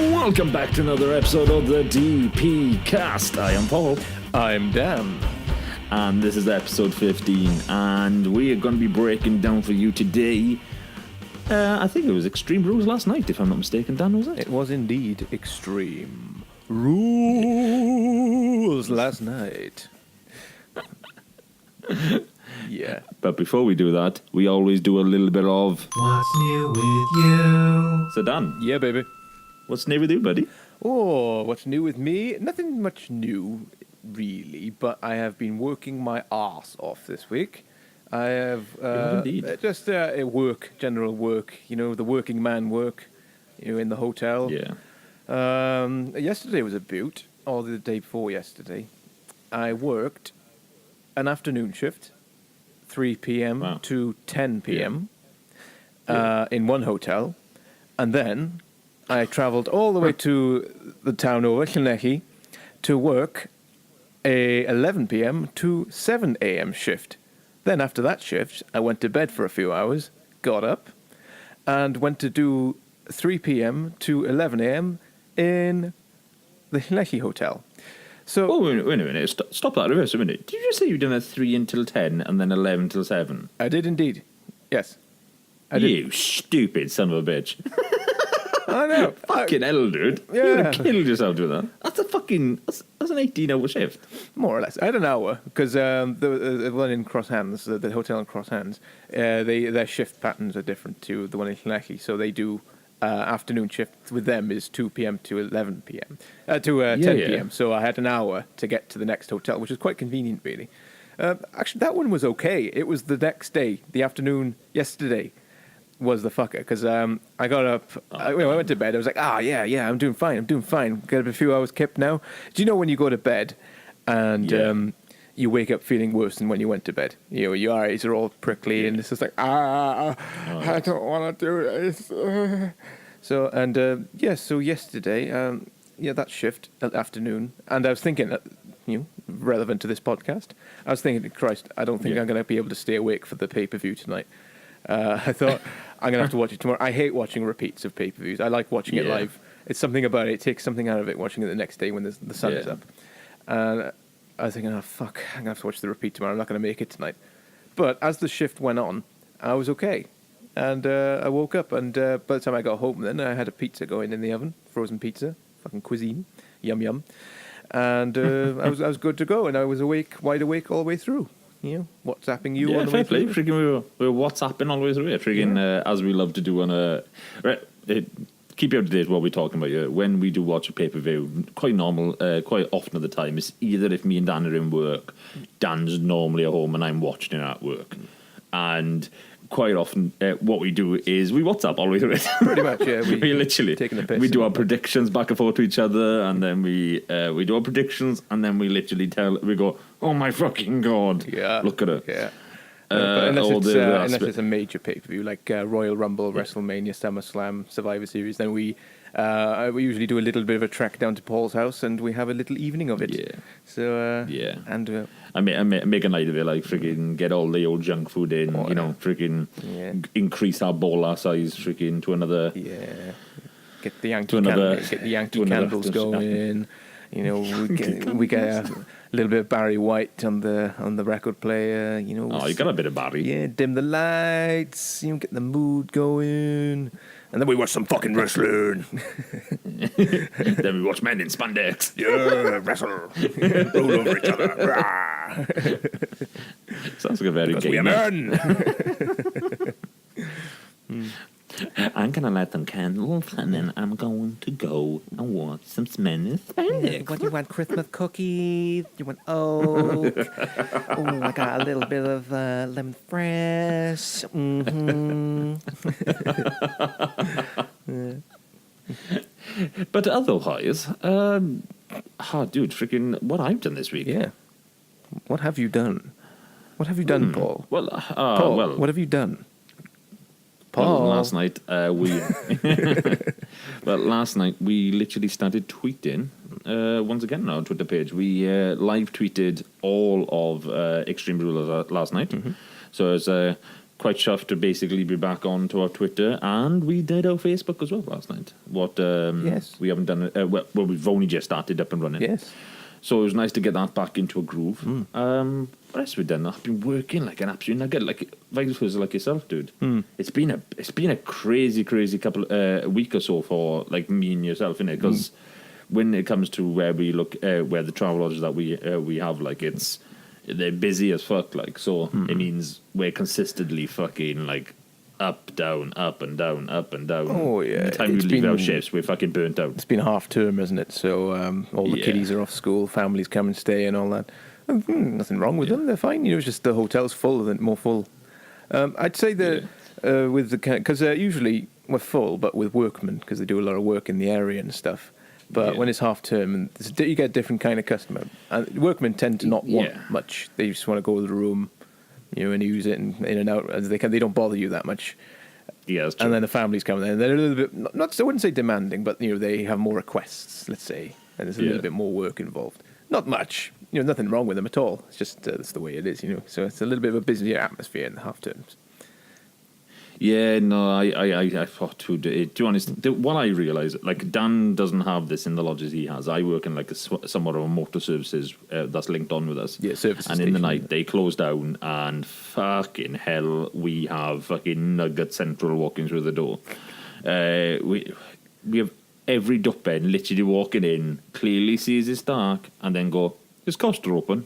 Welcome back to another episode of the DPCast. I am Paul. I'm Dan. And this is episode 15. And we are going to be breaking down for you today. I think it was Extreme Rules last night, if I'm not mistaken. Dan, was it? It was indeed Extreme Rules last night. Yeah. But before we do that, we always do a little bit of... What's new with you? So Dan, Yeah, baby. what's new with you, buddy? Oh, what's new with me? Nothing much new, really, but I have been working my arse off this week. I have indeed. just work, general work, the working man work, in the hotel. Yeah. Yesterday was a boot, or the day before yesterday. I worked an afternoon shift, 3 p.m. Wow. to 10 p.m. Yeah. In one hotel, and then I travelled all the way to the town over, Llanelli, to work a 11 p.m. to 7 a.m. shift. Then after that shift, I went to bed for a few hours, got up, and went to do 3 p.m. to 11 a.m. in the Llanelli hotel. So, Oh, wait a minute. Stop that. Reverse a minute. Did you just say you've done a 3 until 10 and then 11 till 7? I did indeed. Yes. I did. You stupid son of a bitch. I know. Fucking hell, dude. Yeah. You would have killed yourself doing that. That's an 18-hour shift. More or less. I had an hour, because the one in Cross Hands, the hotel in Cross Hands, their shift patterns are different to the one in Llanelli, so they do afternoon shift with them is 2 p.m. to 11 p.m. To 10 p.m. So I had an hour to get to the next hotel, which is quite convenient, really. Actually, that one was okay. It was the next day, the afternoon yesterday, was the fucker, because I got up, I went to bed, I was like, yeah, I'm doing fine, got up a few hours kept now. Do you know when you go to bed and you wake up feeling worse than when you went to bed? Your eyes are all prickly and it's just like, I don't want to do this. So yesterday, that shift, that afternoon, and I was thinking, relevant to this podcast, I was thinking, Christ, I don't think I'm going to be able to stay awake for the pay-per-view tonight. I thought, I'm going to have to watch it tomorrow. I hate watching repeats of pay-per-views. I like watching it live. It's something about it. It takes something out of it watching it the next day when the sun is up. And I was thinking, oh, fuck, I'm going to have to watch the repeat tomorrow. I'm not going to make it tonight. But as the shift went on, I was okay. And I woke up, and by the time I got home then, I had a pizza going in the oven, frozen pizza, fucking cuisine, yum yum. And I was good to go, and I was wide awake all the way through. WhatsApping you on the way fair play. through. Freaking we were WhatsApping all the way through it. Freaking as we love to do on a... Right, keep you up to date what we're talking about here. When we do watch a pay-per-view, quite often at the time, it's either if me and Dan are in work, Dan's normally at home and I'm watching it at work. And quite often what we do is we WhatsApp all the way through it. Pretty much, yeah. We literally taking the piss. We do our predictions back and forth to each other, and then we do our predictions, and then we literally we go, oh my fucking god, look at it. Yeah. But unless it's a major pay-per-view like Royal Rumble, WrestleMania, SummerSlam, Survivor Series, then we usually do a little bit of a trek down to Paul's house and we have a little evening of it. Yeah. So and I make a night of it, like freaking get all the old junk food in, freaking increase our bowl size, freaking to another. Yeah. Get the Yankee candles going. We get a little bit of Barry White on the record player. Oh, you got a bit of Barry. Yeah, dim the lights. Get the mood going, and then we watch some fucking wrestling. Then we watch men in spandex. Yeah, wrestle, roll over each other. Sounds like a very gay we are men. I'm gonna light some candles and then I'm going to go and watch some men in spandex. What do you want? Christmas cookies? You want oak? Oh, I got a little bit of lemon fresh. But otherwise, dude, freaking what I've done this week. Yeah. What have you done? What have you done, Paul? Well, Paul, what have you done? Paul. Well, last night we literally started tweeting once again on our Twitter page. We live tweeted all of Extreme Rules last night. Mm-hmm. So it's quite chuffed to basically be back onto our Twitter, and we did our Facebook as well last night. Yes. We haven't done it. Well, we've only just started up and running. Yes. So it was nice to get that back into a groove. What else have we done? I've been working like an absolute nugget, like vice versa, like yourself, dude. It's been a crazy couple week or so for like me and yourself, innit? Because when it comes to where we look, where the travel lodges that we have, like they're busy as fuck, like, so it means we're consistently fucking like up, down, up and down, up and down. Oh yeah. The time we leave our shifts, we're fucking burnt out. It's been half term, isn't it? So all the kiddies are off school, families come and stay and all that. Nothing wrong with them; they're fine. You know, it's just the hotel's full, and more full. I'd say that with the because usually we're full, but with workmen because they do a lot of work in the area and stuff. But when it's half term, and you get a different kind of customer. And workmen tend to not want much; they just want to go to the room, you know, and use it and in and out as they can. They don't bother you that much. Yeah, that's true. And then the families come in, and they're a little bit not I wouldn't say demanding, but you know they have more requests. Let's say, and there's a little bit more work involved. Not much. You know, nothing wrong with them at all. It's just that's the way it is, you know. So it's a little bit of a busier atmosphere in the half terms. Yeah, no, I thought to be honest, what I realise, like Dan doesn't have this in the lodges he has. I work in like somewhat of a motor services that's linked on with us. Yeah, services. And in the night they close down, and fucking hell, we have fucking Nugget Central walking through the door. We have every duckbed literally walking in, clearly sees it's dark, and then go, "Is Costa open?"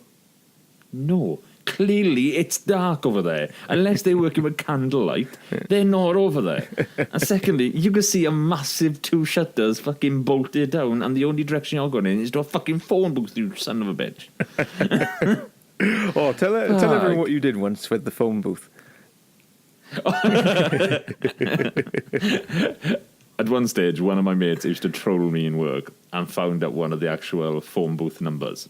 No. Clearly, it's dark over there. Unless they're working with candlelight, they're not over there. And secondly, you can see a massive 2 shutters fucking bolted down, and the only direction you're going in is to a fucking phone booth, you son of a bitch. Tell everyone what you did once with the phone booth. At one stage, one of my mates used to troll me in work and found out one of the actual phone booth numbers.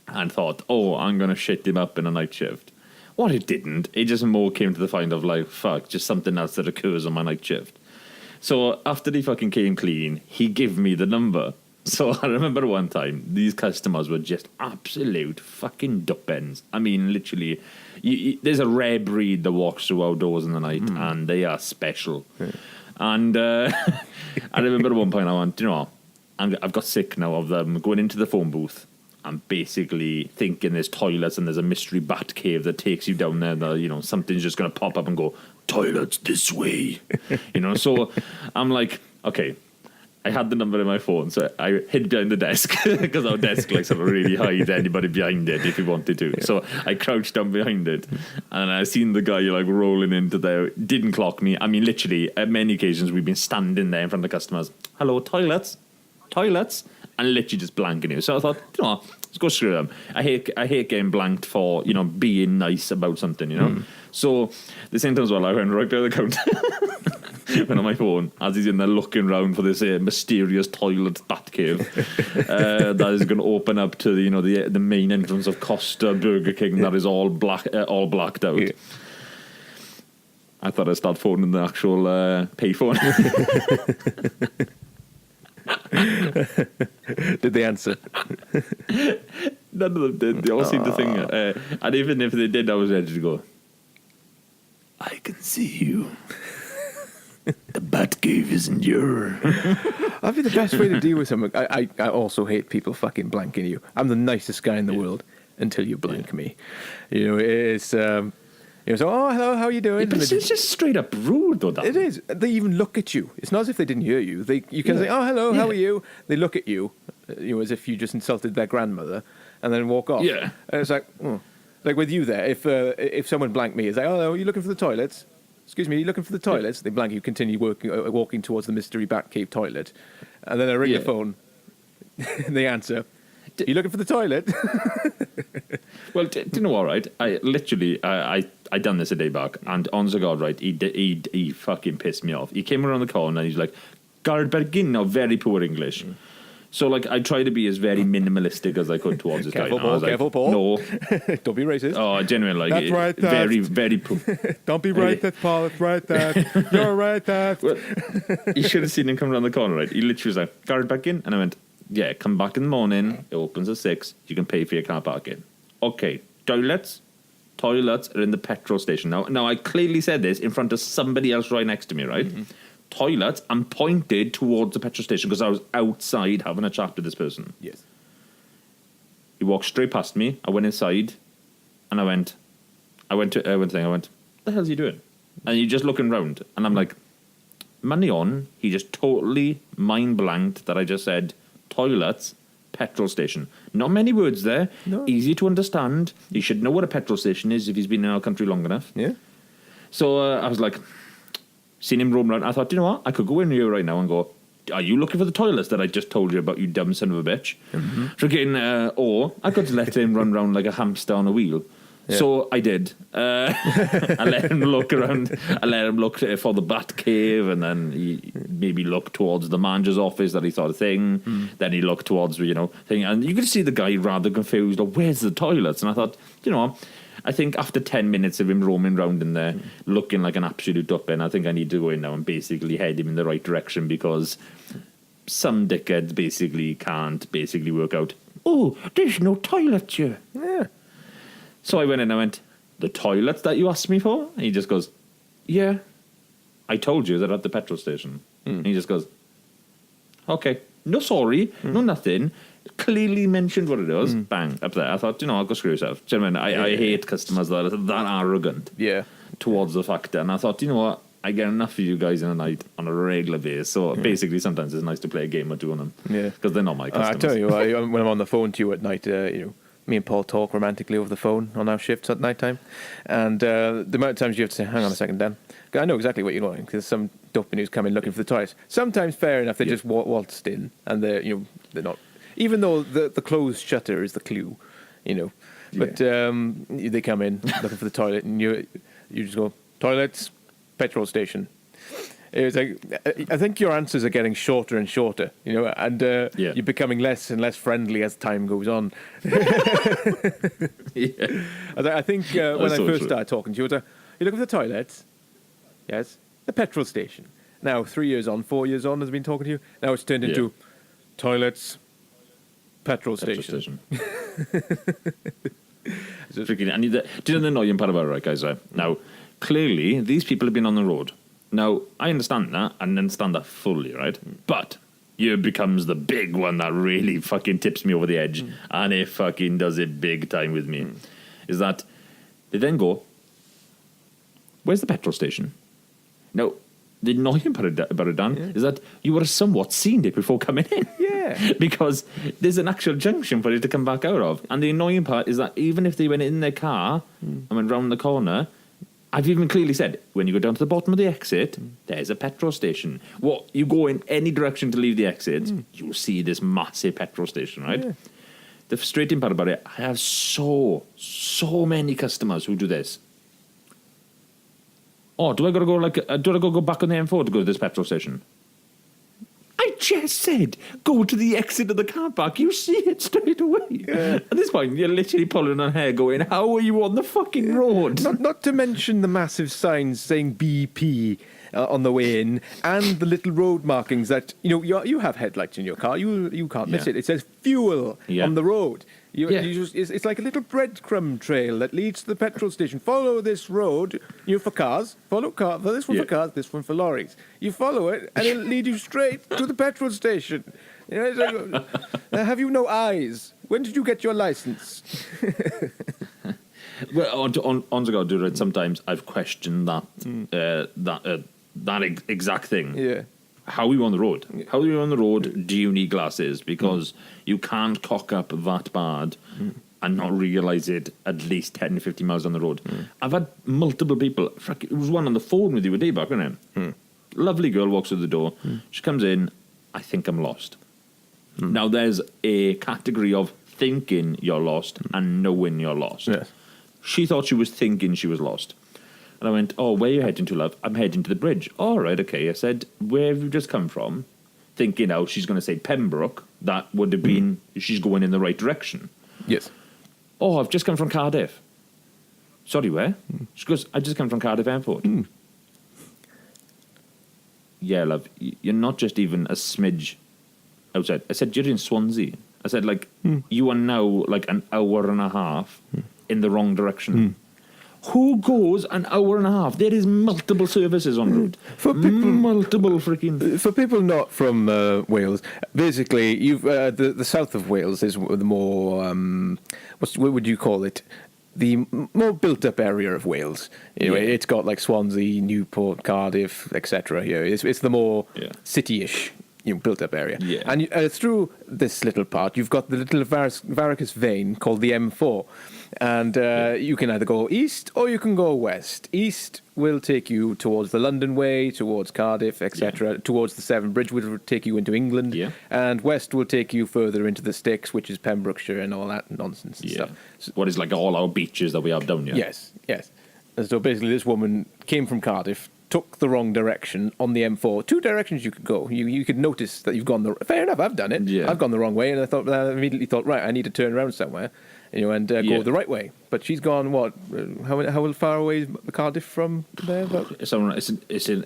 And thought, I'm going to shit him up in a night shift. What it didn't. It just more came to the find of like, fuck, just something else that occurs on my night shift. So after he fucking came clean, he gave me the number. So I remember one time, these customers were just absolute fucking duckbends. I mean, literally, there's a rare breed that walks through our doors in the night, and they are special. And I remember at one point I went, you know, I've got sick now of them going into the phone booth. I'm basically thinking there's toilets and there's a mystery bat cave that takes you down there. That, you know, something's just going to pop up and go, "Toilets this way." You know, so I'm like, okay, I had the number in my phone, so I hid behind the desk because our desk like sort of really hide anybody behind it if you wanted to. So I crouched down behind it, and I seen the guy like rolling into there. Didn't clock me. I mean, literally, at many occasions we've been standing there in front of the customers. "Hello, toilets," and literally just blanking you. So I thought, you know, let's go screw them. I hate getting blanked for, you know, being nice about something, you know. So the same time as well, I went right by the counter, went on my phone as he's in there looking around for this mysterious toilet bat cave that is going to open up to the main entrance of Costa Burger King that is all blacked out. Yeah. I thought I'd start phoning the actual payphone. Did they answer? None of them did. They all seemed to think it. And even if they did, I was ready to go, "I can see you. The Batcave isn't your." That'd be the best way to deal with something. I also hate people fucking blanking you. I'm the nicest guy in the world until you blank me. You know, it's... You know, so, hello, how are you doing? Yeah, but it's just straight up rude, though. That it is. They even look at you. It's not as if they didn't hear you. You can say, hello, how are you? They look at you, you know, as if you just insulted their grandmother, and then walk off. Yeah. And it's like, like with you there. If someone blanked me, it's like, hello, are you looking for the toilets? Excuse me, are you looking for the toilets? They blank you, continue walking towards the mystery Batcave toilet, and then I ring the phone. And they answer. Are you looking for the toilet? Well, do you know what, right? I literally, I done this a day back, and on the God, right, he fucking pissed me off. He came around the corner and he's like, "Garbergin," now very poor English. So, like, I tried to be as very minimalistic as I could towards this guy. Careful, Paul. No. Don't be racist. Oh, genuinely, like, that's right, Dad. Very, very poor. Don't be right, that Paul. It's right, Dad. You're right, Dad. Well, you should have seen him come around the corner, right? He literally was like, "Garbergin," and I went, "Yeah, come back in the morning. It opens at 6. You can pay for your car parking." "Okay, toilets?" toilets are in the petrol station. Now I clearly said this in front of somebody else right next to me, right? Mm-hmm. Toilets, I'm pointed towards the petrol station because I was outside having a chat with this person. Yes. He walked straight past me. I went inside, and I went, what the hell's he doing? And you're just looking round, and I'm like, money on. He just totally mind blanked that I just said toilets, petrol station. Not many words there. No. Easy to understand. He should know what a petrol station is if he's been in our country long enough. Yeah. So I was like, seen him roam around. I thought, you know what? I could go in here right now and go, are you looking for the toilets that I just told you about, you dumb son of a bitch? Mm-hmm. Freaking, or I could let him run around like a hamster on a wheel. Yeah. So I did. I let him look around. I let him look for the bat cave, and then he maybe looked towards the manager's office that he thought a thing. Then he looked towards, thing. And you could see the guy rather confused. Like, where's the toilets? And I thought, I think after 10 minutes of him roaming around in there, looking like an absolute duckpin, I think I need to go in now and basically head him in the right direction, because some dickheads basically can't work out, oh, there's no toilets here. Yeah. So I went in and I went, the toilets that you asked me for? And he just goes, yeah, I told you they're at the petrol station. And he just goes, okay, no sorry, no nothing. Clearly mentioned what it was. Bang, up there. I thought, I'll go screw yourself. Do you know what I mean? I hate customers that are that arrogant towards the factor. And I thought, you know what? I get enough of you guys in a night on a regular basis. So basically, sometimes it's nice to play a game or two on them. Yeah. Because they're not my customers. I tell you, when I'm on the phone to you at night, me and Paul talk romantically over the phone on our shifts at night time. And the amount of times you have to say, hang on a second, Dan. I know exactly what you're going, because some dopey who's come in looking for the toilets. Sometimes, fair enough, they just waltzed in, and they're not. Even though the closed shutter is the clue, But they come in looking for the toilet, and you just go, toilets, petrol station. It's like, I think your answers are getting shorter and shorter, and you're becoming less and less friendly as time goes on. I think when I first started talking to you, you're looking for the toilets? Yes. The petrol station. Now, 4 years on, I've been talking to you. Now it's turned into toilets, petrol station. Freaking, do you know the annoying part about it, right, guys? Right? Now, clearly, these people have been on the road. Now, I understand that, and understand that fully, right? But here becomes the big one that really fucking tips me over the edge, and it fucking does it big time with me, is that they then go, where's the petrol station? Now, the annoying part about it, Dan, is that you would have somewhat seen it before coming in. Yeah. Because there's an actual junction for you to come back out of. And the annoying part is that even if they went in their car and went round the corner, I've even clearly said, when you go down to the bottom of the exit, there's a petrol station. You go in any direction to leave the exit, you'll see this massive petrol station, right? Yeah. The frustrating part about it, I have so many customers who do this. Oh, do I gotta go back on the M4 to go to this petrol station? I just said, go to the exit of the car park. You see it straight away. Yeah. At this point, you're literally pulling on hair going, how are you on the fucking road? Not to mention the massive signs saying BP on the way in, and the little road markings that, you have headlights in your car. You can't miss it. It says fuel on the road. It's like a little breadcrumb trail that leads to the petrol station. Follow this road, for cars. Follow this one for cars, this one for lorries. You follow it, and it'll lead you straight to the petrol station. It's like, have you no eyes? When did you get your license? Well, on to God, do it. Sometimes I've questioned that exact thing. Yeah. How are you on the road? How are you on the road? Do you need glasses? Because you can't cock up that bad and not realise it at least 10 to 50 miles on the road. I've had multiple people. It was one on the phone with you a day back, wasn't it? Lovely girl walks through the door. She comes in. I think I'm lost. Now, there's a category of thinking you're lost and knowing you're lost. Yes. She thought she was thinking she was lost. And I went, oh, where are you heading to, love? I'm heading to the bridge. All right, okay. I said, where have you just come from? Thinking, she's going to say Pembroke. That would have been, she's going in the right direction. Yes. Oh, I've just come from Cardiff. Sorry, where? She goes, I just come from Cardiff Airport. Yeah, love, you're not just even a smidge outside. I said, you're in Swansea. I said, you are now like an hour and a half in the wrong direction. Who goes an hour and a half? There is multiple services en route. For people, multiple freaking. For people not from Wales, basically, you've the south of Wales is the more what would you call it? The more built-up area of Wales. You know, it's got like Swansea, Newport, Cardiff, etc. You know, it's the more city-ish, built-up area. Yeah. And through this little part, you've got the little varicose vein called the M4, and you can either go east or you can go west. East will take you towards the London Way, towards Cardiff, etc., towards the Severn Bridge, which will take you into England, and west will take you further into the sticks, which is Pembrokeshire and all that nonsense and stuff. So, what is like all our beaches that we have down here? Yes. And so basically this woman came from Cardiff, took the wrong direction on the M4. Two directions you could go. You could notice that you've gone the... Fair enough, I've done it. Yeah. I've gone the wrong way, and I immediately thought, right, I need to turn around somewhere, and go the right way. But she's gone, what, how far away is Cardiff from there? It's an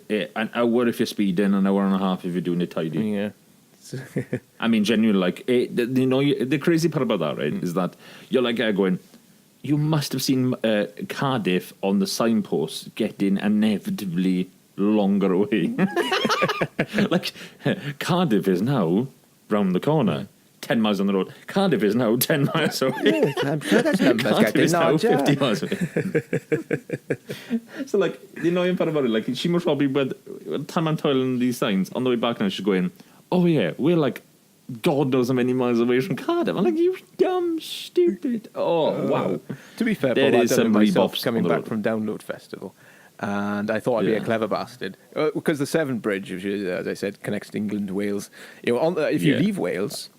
hour if you're speeding, an hour and a half if you're doing it tidy. Yeah. I mean, genuinely, like, the crazy part about that, right, is that you're like going... You must have seen Cardiff on the signpost getting inevitably longer away. Like, Cardiff is now round the corner, 10 miles on the road. Cardiff is now 10 miles away. Yeah, I'm sure that's numbers Cardiff is now larger. 50 miles away. So, like, the annoying part about it, like, she must probably, by the time I'm toiling these signs, on the way back now, she's going, oh, yeah, we're like, God knows how many miles away from Cardiff. I'm like, you dumb, stupid. Oh, wow. To be fair, there Paul, is I've done some it myself rebobs coming on the back road. from Download Festival. And I thought I'd be a clever bastard. Because the Severn Bridge, which is, as I said, connects England to Wales. If you leave Wales,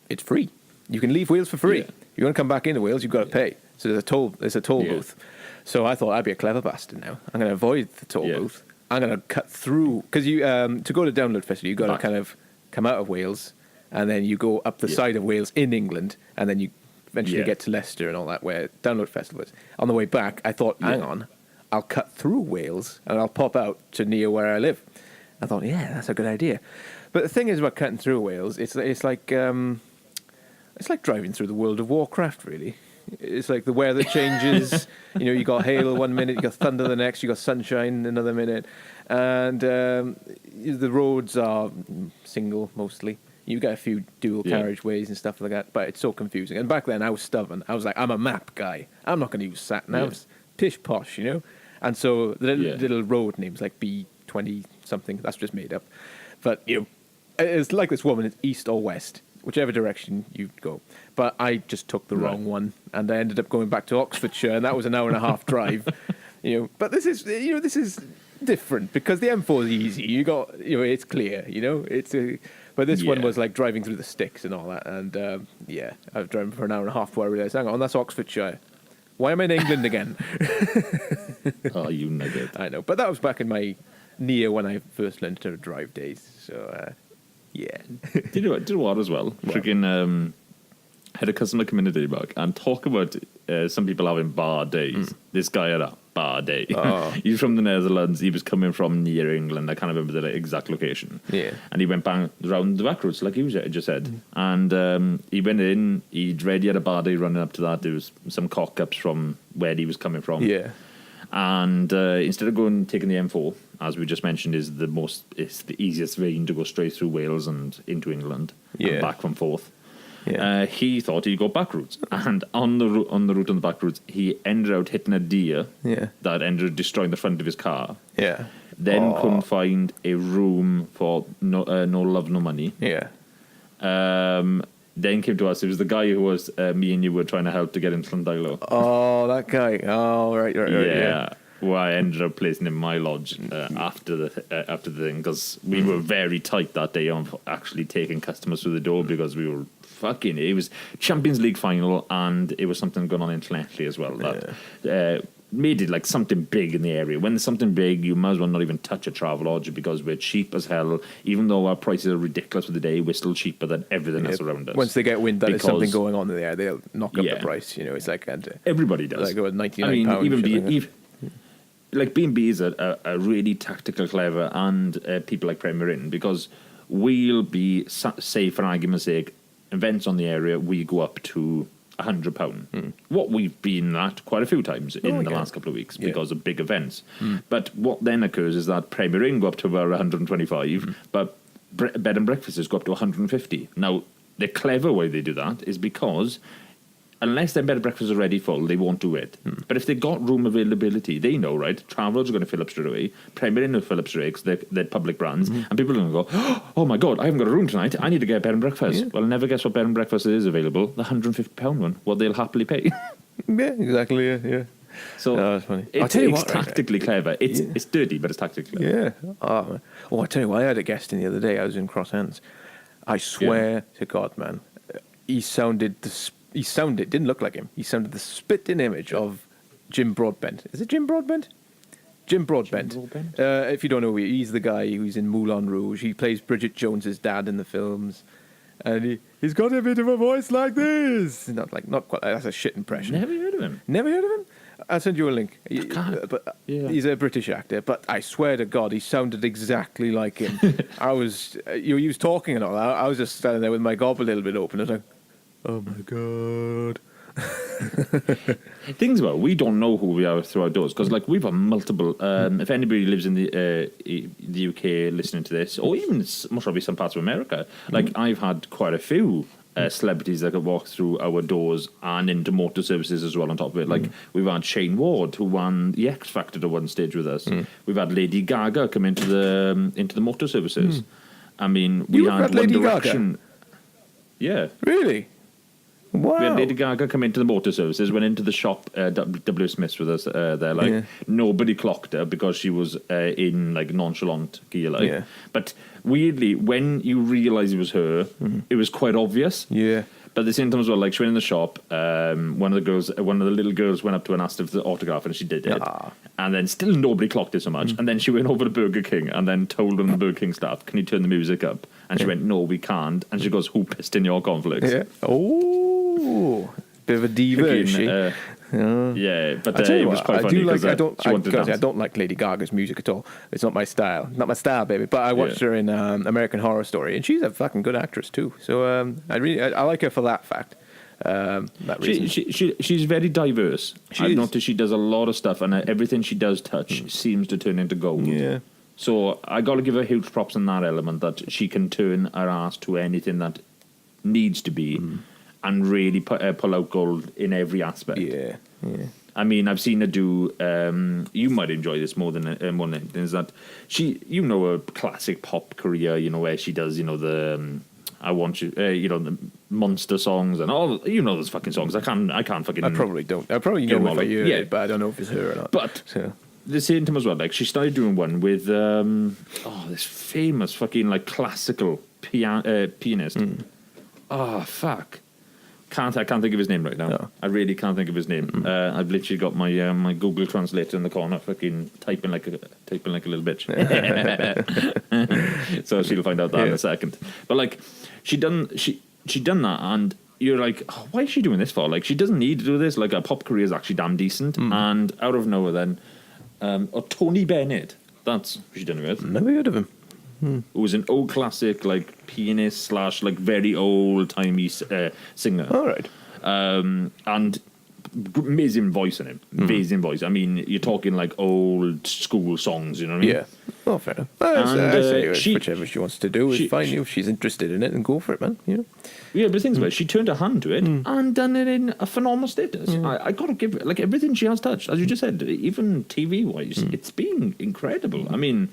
it's free. You can leave Wales for free. If you want to come back into Wales, you've got to pay. So there's a toll booth. So I thought I'd be a clever bastard now. I'm going to avoid the toll booth. I'm going to cut through. Because to go to Download Festival, you've got to kind of come out of Wales, and then you go up the side of Wales in England, and then you eventually get to Leicester and all that, where Download Festival is. On the way back, I thought, hang on, I'll cut through Wales, and I'll pop out to near where I live. I thought, yeah, that's a good idea. But the thing is about cutting through Wales, it's like driving through the World of Warcraft, really. It's like the weather changes. You got hail one minute, you got thunder the next, you got sunshine another minute, and the roads are single mostly. You get a few dual carriageways and stuff like that, but it's so confusing. And back then, I was stubborn. I was like, I'm a map guy. I'm not going to use sat-navs. Pish posh, And so the little road names like B20 something, that's just made up. But, it's like this woman, it's east or west, whichever direction you go. But I just took the wrong one, and I ended up going back to Oxfordshire, and that was an hour and a half drive. But this is different because the M4 is easy. You got, it's clear. But this one was like driving through the sticks and all that, and I've driven for an hour and a half before I realised, hang on, that's Oxfordshire. Why am I in England again? Oh, you nugget. I know, but that was back in my when I first learned to drive days. So Did you what as well? Freaking had a customer come in the day back and talk about some people having bar days. This guy had a bar day. Oh. He's from the Netherlands. He was coming from near England. I can't remember the exact location. Yeah. And he went back around the back roads, like you just said. And he went in. He had a bar day running up to that. There was some cock-ups from where he was coming from. Yeah. And instead of taking the M4, as we just mentioned, it's the easiest vein to go straight through Wales and into England and back from Forth. Yeah. He thought he'd go back routes, and on the route on the back routes, he ended up hitting a deer that ended up destroying the front of his car. Yeah. Then couldn't find a room for no love, no money. Yeah. Then came to us. It was the guy who was me and you were trying to help to get into Llandilo. Oh, that guy. Oh, right. Yeah. Well, I ended up placing in my lodge after the thing because we were very tight that day on actually taking customers through the door because we were it was Champions League final and it was something going on internationally as well that made it like something big in the area. When there's something big, you might as well not even touch a travel lodge because we're cheap as hell. Even though our prices are ridiculous for the day, we're still cheaper than everything else around us. Once they get wind that there's something going on there, they'll knock up the price. It's like everybody does. Like £99. Even like B&B is a really tactical, clever, and people like Premier Inn because we'll be, say for argument's sake, events on the area, we go up to £100. What we've been at quite a few times in the last couple of weeks because of big events. But what then occurs is that Premier Inn go up to about 125, but bed and breakfasts go up to 150. Now, the clever way they do that is because unless their bed and breakfast is already full, they won't do it. But if they've got room availability, they know, right? Travellers are going to fill up straight away. Premier Inn will fill up straight away because they're public brands. And people are going to go, oh my God, I haven't got a room tonight. I need to get a bed and breakfast. Well, never guess what bed and breakfast is available. The £150 one. What they'll happily pay. Yeah, exactly. Yeah. So that's funny. It's tactically clever. It's dirty, but it's tactically clever. Yeah. Oh, I tell you what, I had a guest in the other day. I was in Cross Hands. I swear to God, man, he didn't look like him. He sounded the spit-in image of Jim Broadbent. Is it Jim Broadbent? Jim Broadbent. If you don't know, he's the guy who's in Moulin Rouge. He plays Bridget Jones's dad in the films. And he's got a bit of a voice like this. Not quite. That's a shit impression. Never heard of him. Never heard of him? I'll send you a link. He's a British actor, but I swear to God, he sounded exactly like him. He was talking and all that. I was just standing there with my gob a little bit open. I was like, oh my God. Things about we don't know who we are through our doors because we've got multiple. If anybody lives in the UK listening to this, or even most probably some parts of America, I've had quite a few celebrities that have walked through our doors and into motor services as well. On top of it, we've had Shane Ward who won the X Factor at one stage with us. We've had Lady Gaga come into the motor services. I mean, we had One Direction. Gaga? Yeah, really. Wow. We had Lady Gaga come into the motor services, went into the shop, W. Smith's with us there. Nobody clocked her because she was in nonchalant gear. But weirdly, when you realise it was her, it was quite obvious. Yeah. But at the same time as well, she went in the shop. One of the little girls went up to her and asked her for the autograph, and she did it. And then still nobody clocked it so much. And then she went over to Burger King and then told them the Burger King staff, "Can you turn the music up?" And she went, "No, we can't." And she goes, "Who pissed in your cornflakes?" Yeah. Oh, bit of a diva, is she? Yeah, but it was quite funny because I don't like Lady Gaga's music at all. It's not my style. Not my style, baby. But I watched her in American Horror Story, and she's a fucking good actress too. So I like her for that fact. That reason. She's very diverse. I've noticed she does a lot of stuff, and everything she does touch seems to turn into gold. Yeah. So I got to give her huge props in that element that she can turn her ass to anything that needs to be. And really pull out gold in every aspect. Yeah. I mean, I've seen her do. You might enjoy this more than anything. Is that she? A classic pop career. Where she does. The I want you. The monster songs and all. Those fucking songs. I can't fucking. I probably don't. I probably know if I hear it, but I don't know if it's her or not. But the same time as well. She started doing one with this famous fucking classical pianist. Oh fuck. I can't think of his name right now. No. I really can't think of his name. I've literally got my my Google Translator in the corner, fucking typing like a little bitch. So she'll find out that in a second. But she done that, and you're like, oh, why is she doing this for? She doesn't need to do this. Her pop career is actually damn decent. And out of nowhere, then, Tony Bennett. That's who she done it with. Never heard of him. Who was an old classic pianist / very old timey singer. All right. And amazing voice in him. Amazing voice. I mean, you're talking old school songs. You know what I mean? Yeah. Well, fair enough. I say whichever she wants to do is fine. If she's interested in it, and go for it, man. Yeah, but the thing is, she turned her hand to it and done it in a phenomenal status. I got to give it everything she has touched, as you just said, even TV wise, it's been incredible. I mean,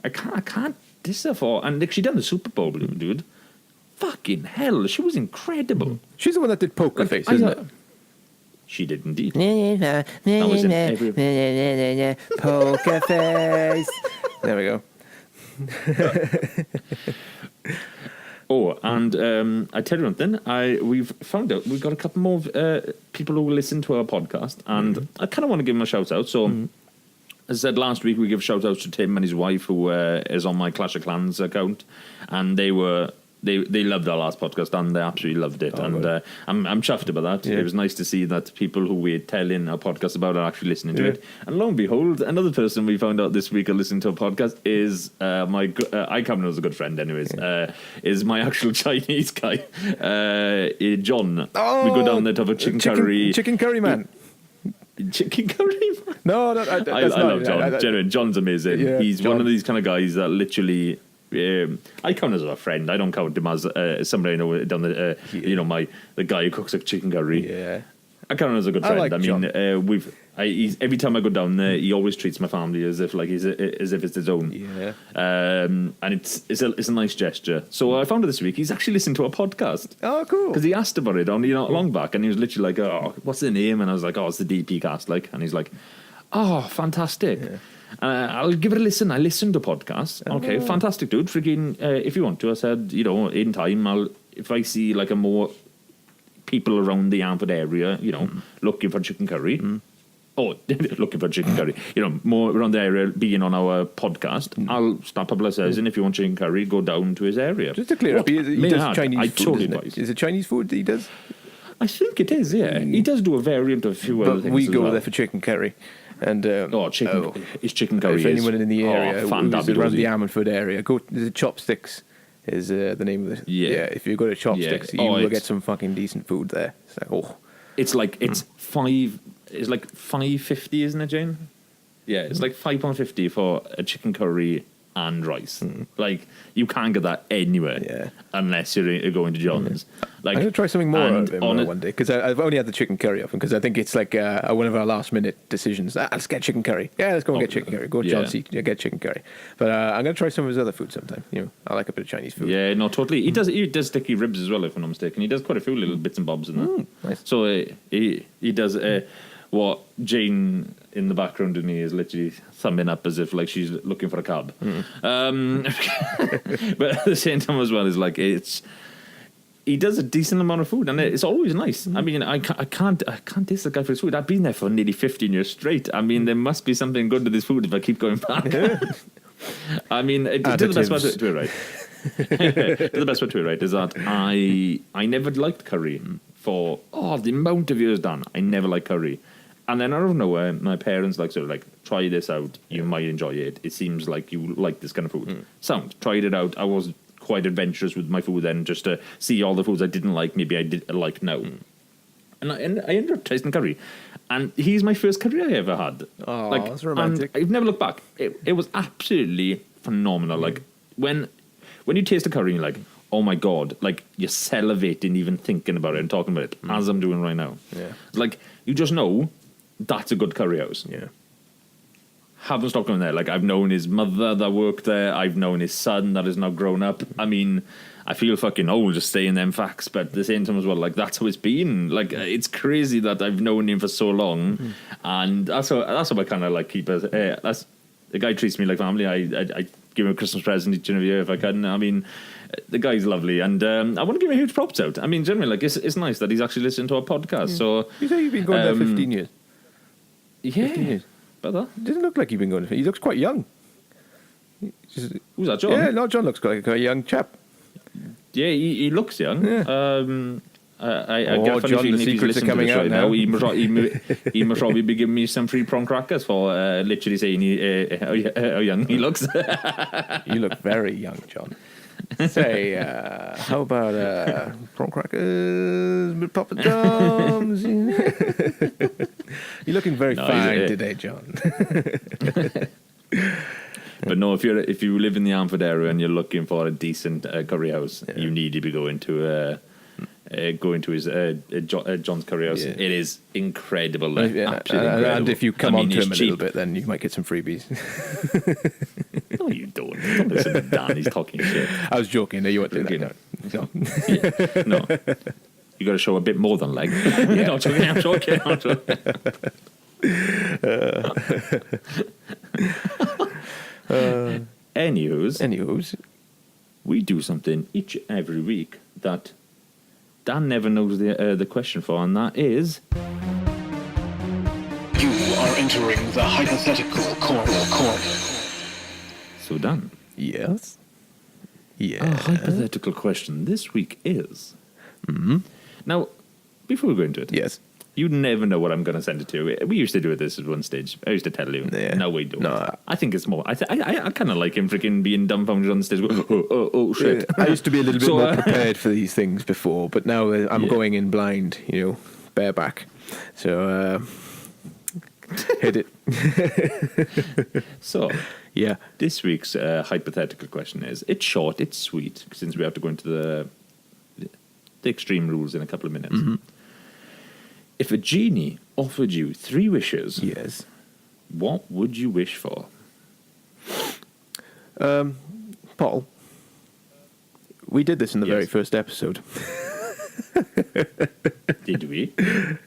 I can't. This and she done the Super Bowl, dude. Fucking hell, she was incredible. She's the one that did Poker Face, isn't it? She did indeed. That was in every... Poker Face. There we go. Oh, and I tell you one thing. We've found out we've got a couple more people who listen to our podcast, and I kind of want to give them a shout out. So. As I said last week, we give shout outs to Tim and his wife, who is on my Clash of Clans account, and they were they loved our last podcast and they absolutely loved it, I'm chuffed about that. Yeah. It was nice to see that people who we're telling our podcast about are actually listening to it. And lo and behold, another person we found out this week are listening to a podcast is I come as a good friend, anyways. Is my actual Chinese guy, John. Oh, we go down there to have a chicken curry. Chicken curry man. Chicken curry. No, I love John. Genuine, John's amazing. Yeah, He's John. one of these kind of guys that literally. I count as a friend. I don't count him as somebody I know down the the guy who cooks a chicken curry. Yeah. I count him as a good friend. like John. He's every time I go down there, he always treats my family as if it's his own. Yeah. And it's a nice gesture. So I found out this week he's actually listened to a podcast. Oh, cool. Because he asked about it on long back, and he was literally like, "Oh, what's the name?" And I was like, "Oh, it's the DPCast." And he's like, "Oh, fantastic." Yeah. I'll give it a listen. I listened to podcasts. Okay, fantastic, dude. Freaking, if you want to, I said, in time, if I see like a more people around the Armford area, looking for chicken curry. Oh, looking for chicken curry. More around the area being on our podcast. I'll start publicising. If you want chicken curry, go down to his area. Just to clear up, he does Chinese food, totally isn't it? Is it Chinese food that he does? I think it is, yeah. He does do a variant of a few other But things we go well. there for chicken curry. And it's chicken curry. If anyone in the area, who's around the fantastic. Ammanford area, go. There's Chopsticks is the name of it. Yeah. If you go to Chopsticks, you will get some fucking decent food there. It's like, it's like $5.50, isn't it, Jane? Yeah, it's like £5.50 for a chicken curry and rice. Like, you can't get that anywhere unless you're going to John's. I'm going to try something more out of him one day, because I've only had the chicken curry off him, because I think it's like one of our last minute decisions. Let's get chicken curry. Yeah, let's go and get chicken curry. Go to John's, get chicken curry. But I'm going to try some of his other food sometime. I like a bit of Chinese food. Yeah, no, totally. He does sticky ribs as well, if I'm not mistaken. He does quite a few little bits and bobs in that. Nice. So he does what Jane in the background of me is literally thumbing up as if like she's looking for a cab. But at the same time as well, is like he does a decent amount of food, and it's always nice. I mean, I can't diss the guy for his food. I've been there for nearly 15 years straight. I mean, there must be something good to this food if I keep going back. I mean, the best way to do it right. The best way to do it right is that I never liked curry for the amount of years done. I never liked curry. And then out of nowhere, my parents try this out. You might enjoy it. It seems like you like this kind of food. Tried it out. I was quite adventurous with my food then, just to see all the foods I didn't like. Maybe I did like now. And I ended up tasting curry. And he's my first curry I ever had. Oh, that's romantic. I've never looked back. It was absolutely phenomenal. Like when you taste a curry, you're like, oh my God, like you're salivating even thinking about it and talking about it as I'm doing right now. Yeah. Like you just know that's a good curry house. Yeah. Haven't stopped going there. Like I've known his mother that worked there. I've known his son that is now grown up. I mean, I feel fucking old just saying them facts, but at the same time as well, like that's how it's been. Like it's crazy that I've known him for so long, and that's how I kind of like keep it. That's the guy treats me like family. I give him a Christmas present each and every year if I can. I mean, the guy's lovely, and I want to give him a huge props out. I mean, generally, like it's nice that he's actually listening to our podcast. So you say you've been going there 15 years. Yeah, 15 years. But that Doesn't look like you've been going. He looks quite young. Who's that, John? Yeah, no, John looks like a young chap. Yeah, he looks young. Yeah. I get a funny John, feeling the if he's secrets are listening to coming this out right now. He must probably be giving me some free prawn crackers for literally saying how young he looks. You look very young, John. Say, how about prawn crackers with Papa John's? You're looking very fine today, John. But no, if you live in the Armford area and you're looking for a decent curry house, you need to be going to his John's Curry House. Yeah. It is incredible. Like, Yeah, absolutely incredible. and if you come on to him a cheap. little bit, then you might get some freebies. No, you don't. Don't listen to Dan. He's talking shit. I was joking. No, you weren't doing that. No. Yeah, no. You got to show a bit more than leg. No, I'm joking. I'm joking. Anywho's, we do something each and every week that Dan never knows the question for, and that is... You are entering the Hypothetical Corner. So, Dan. Yes. Yeah. Our hypothetical question this week is... Now, before we go into it, Yes. you never know what I'm going to send it to. We used to do this at one stage. I used to tell you. Yeah. No, we don't. No. I think it's more... I kind of like him freaking being dumbfounded on the stage. Oh, shit. I used to be a little bit So, more prepared for these things before, but now I'm going in blind, bareback. So, hit it. So, Yeah. this week's hypothetical question is... It's short, it's sweet, since we have to go into the extreme rules in a couple of minutes. If a genie offered you 3 wishes, Yes. what would you wish for? Paul, we did this in the very Yes. first episode. Did we?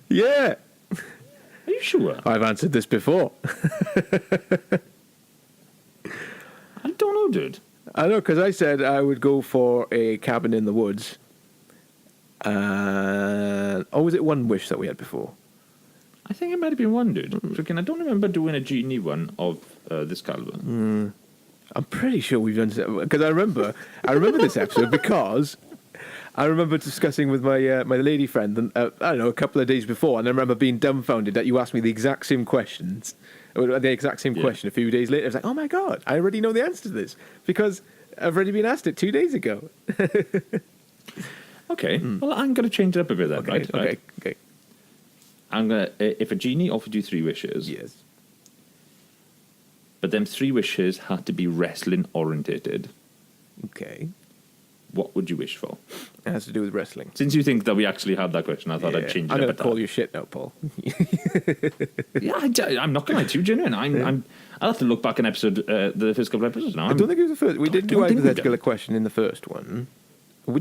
Yeah. Are you sure? I've answered this before. I don't know, dude. I know, because I said I would go for a cabin in the woods. Was it one wish that we had before? I think it might have been one, dude. Freaking, I don't remember doing a genie one of this caliber. I'm pretty sure we've done it, because I remember this episode because I remember discussing with my my lady friend, and I don't know, a couple of days before, and I remember being dumbfounded that you asked me the exact same questions, or the exact same question a few days later. I was like, oh my god, I already know the answer to this because I've already been asked it 2 days ago. Okay, well, I'm going to change it up a bit then, right? Okay. I'm going to... If a genie offered you 3 wishes, Yes. but them 3 wishes had to be wrestling-orientated, Okay. what would you wish for? It has to do with wrestling. Since you think that we actually had that question, I thought I'd change it I'm up going a to call tad. you shit now, Paul. Yeah, I'm not going to lie to you, genuine. I'll have to look back in the first couple of episodes now. I don't think it was the first. We did do don't think we hypothetical did. question in the first one.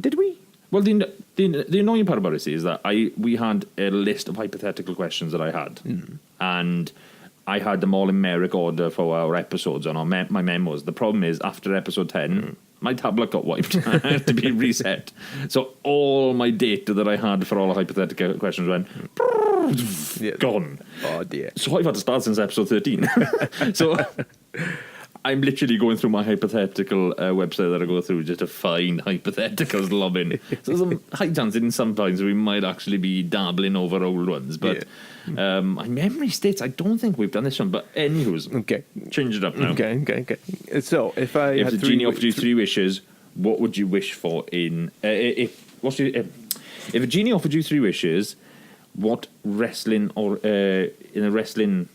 Did we? Well, the annoying part about it is that we had a list of hypothetical questions that I had, and I had them all in numeric order for our episodes on my memos. The problem is, after episode 10, my tablet got wiped. I had to be reset. So all my data that I had for all the hypothetical questions went gone. Oh dear. So I've had to start since episode 13. So I'm literally going through my hypothetical website that I go through just to find hypotheticals to lob in. So there's some high chance in some points we might actually be dabbling over old ones. But my memory states I don't think we've done this one. But anywho's, Okay. change it up now. Okay. So if I If had the genie offered you 3 wishes, what would you wish for in... if a genie offered you 3 wishes, what wrestling or in a wrestling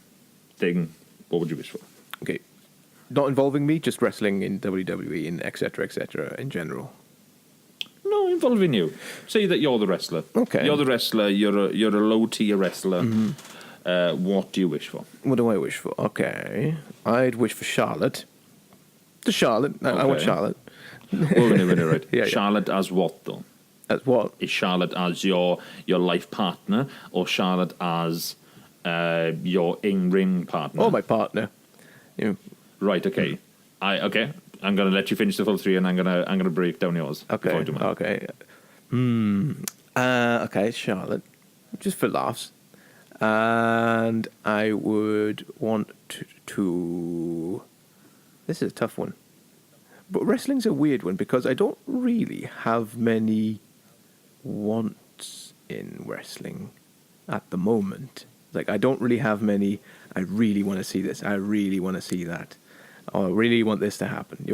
thing, what would you wish for? Okay. Not involving me, just wrestling in WWE and et cetera, in general. No, involving you. Say that you're the wrestler. Okay. You're the wrestler. You're a low tier wrestler. What do you wish for? What do I wish for? Okay. I'd wish for Charlotte. The Charlotte. I want Okay. Charlotte. Wait, right. Yeah. Charlotte as what though? That's what? Is Charlotte as your life partner, or Charlotte as your in-ring partner? Oh, my partner. Right. Okay. Okay. I'm gonna let you finish the full 3, and I'm gonna break down yours. before I Okay. do mine. Okay. Okay, Charlotte. Just for laughs. And I would want to... This is a tough one. But wrestling's a weird one because I don't really have many wants in wrestling at the moment. Like, I don't really have many, I really want to see this, I really want to see that. Oh, I really want this to happen.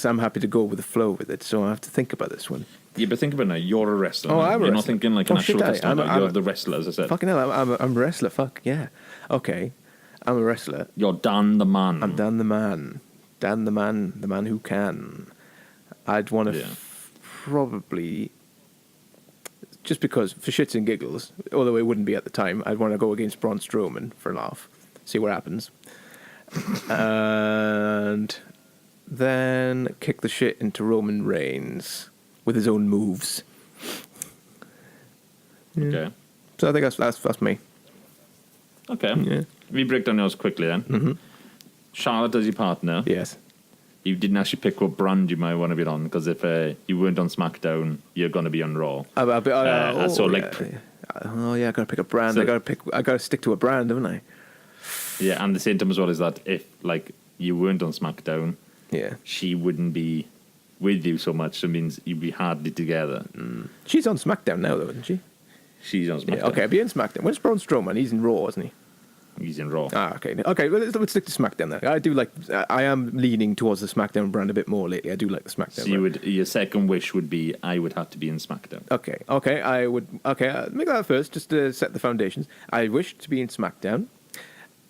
I'm happy to go with the flow with it, so I have to think about this one. Yeah, but think about it now. You're a wrestler. Oh, man. I'm a You're wrestler. not thinking like an Oh, actual shit, wrestler. I'm You're the wrestler, as I said. Fucking hell, I'm a wrestler, fuck, yeah. Okay, I'm a wrestler. You're Dan the man. I'm Dan the man. Dan the man who can. I'd want to probably, just because, for shits and giggles, although it wouldn't be at the time, I'd want to go against Braun Strowman for a laugh, see what happens. And then kick the shit into Roman Reigns with his own moves. Okay. So I think that's me. Okay. Yeah. We break down yours quickly then. Mm-hmm. Charlotte as your partner. Yes. You didn't actually pick what brand you might want to be on, because if you weren't on SmackDown, you're going to be on Raw. I gotta pick a brand. So- I gotta stick to a brand, haven't I? Yeah, and the same time as well is that if like you weren't on SmackDown, Yeah. she wouldn't be with you so much, it means you'd be hardly together. She's on SmackDown now, though, isn't she? She's on SmackDown. Yeah, okay, be in SmackDown. When's Braun Strowman? He's in Raw, isn't he? He's in Raw. Ah, okay. Okay, well, let's stick to SmackDown then. I am leaning towards the SmackDown brand a bit more lately. I do like the SmackDown brand. Your second wish would be, I would have to be in SmackDown. Okay, I would... Okay, make that first, just to set the foundations. I wish to be in SmackDown,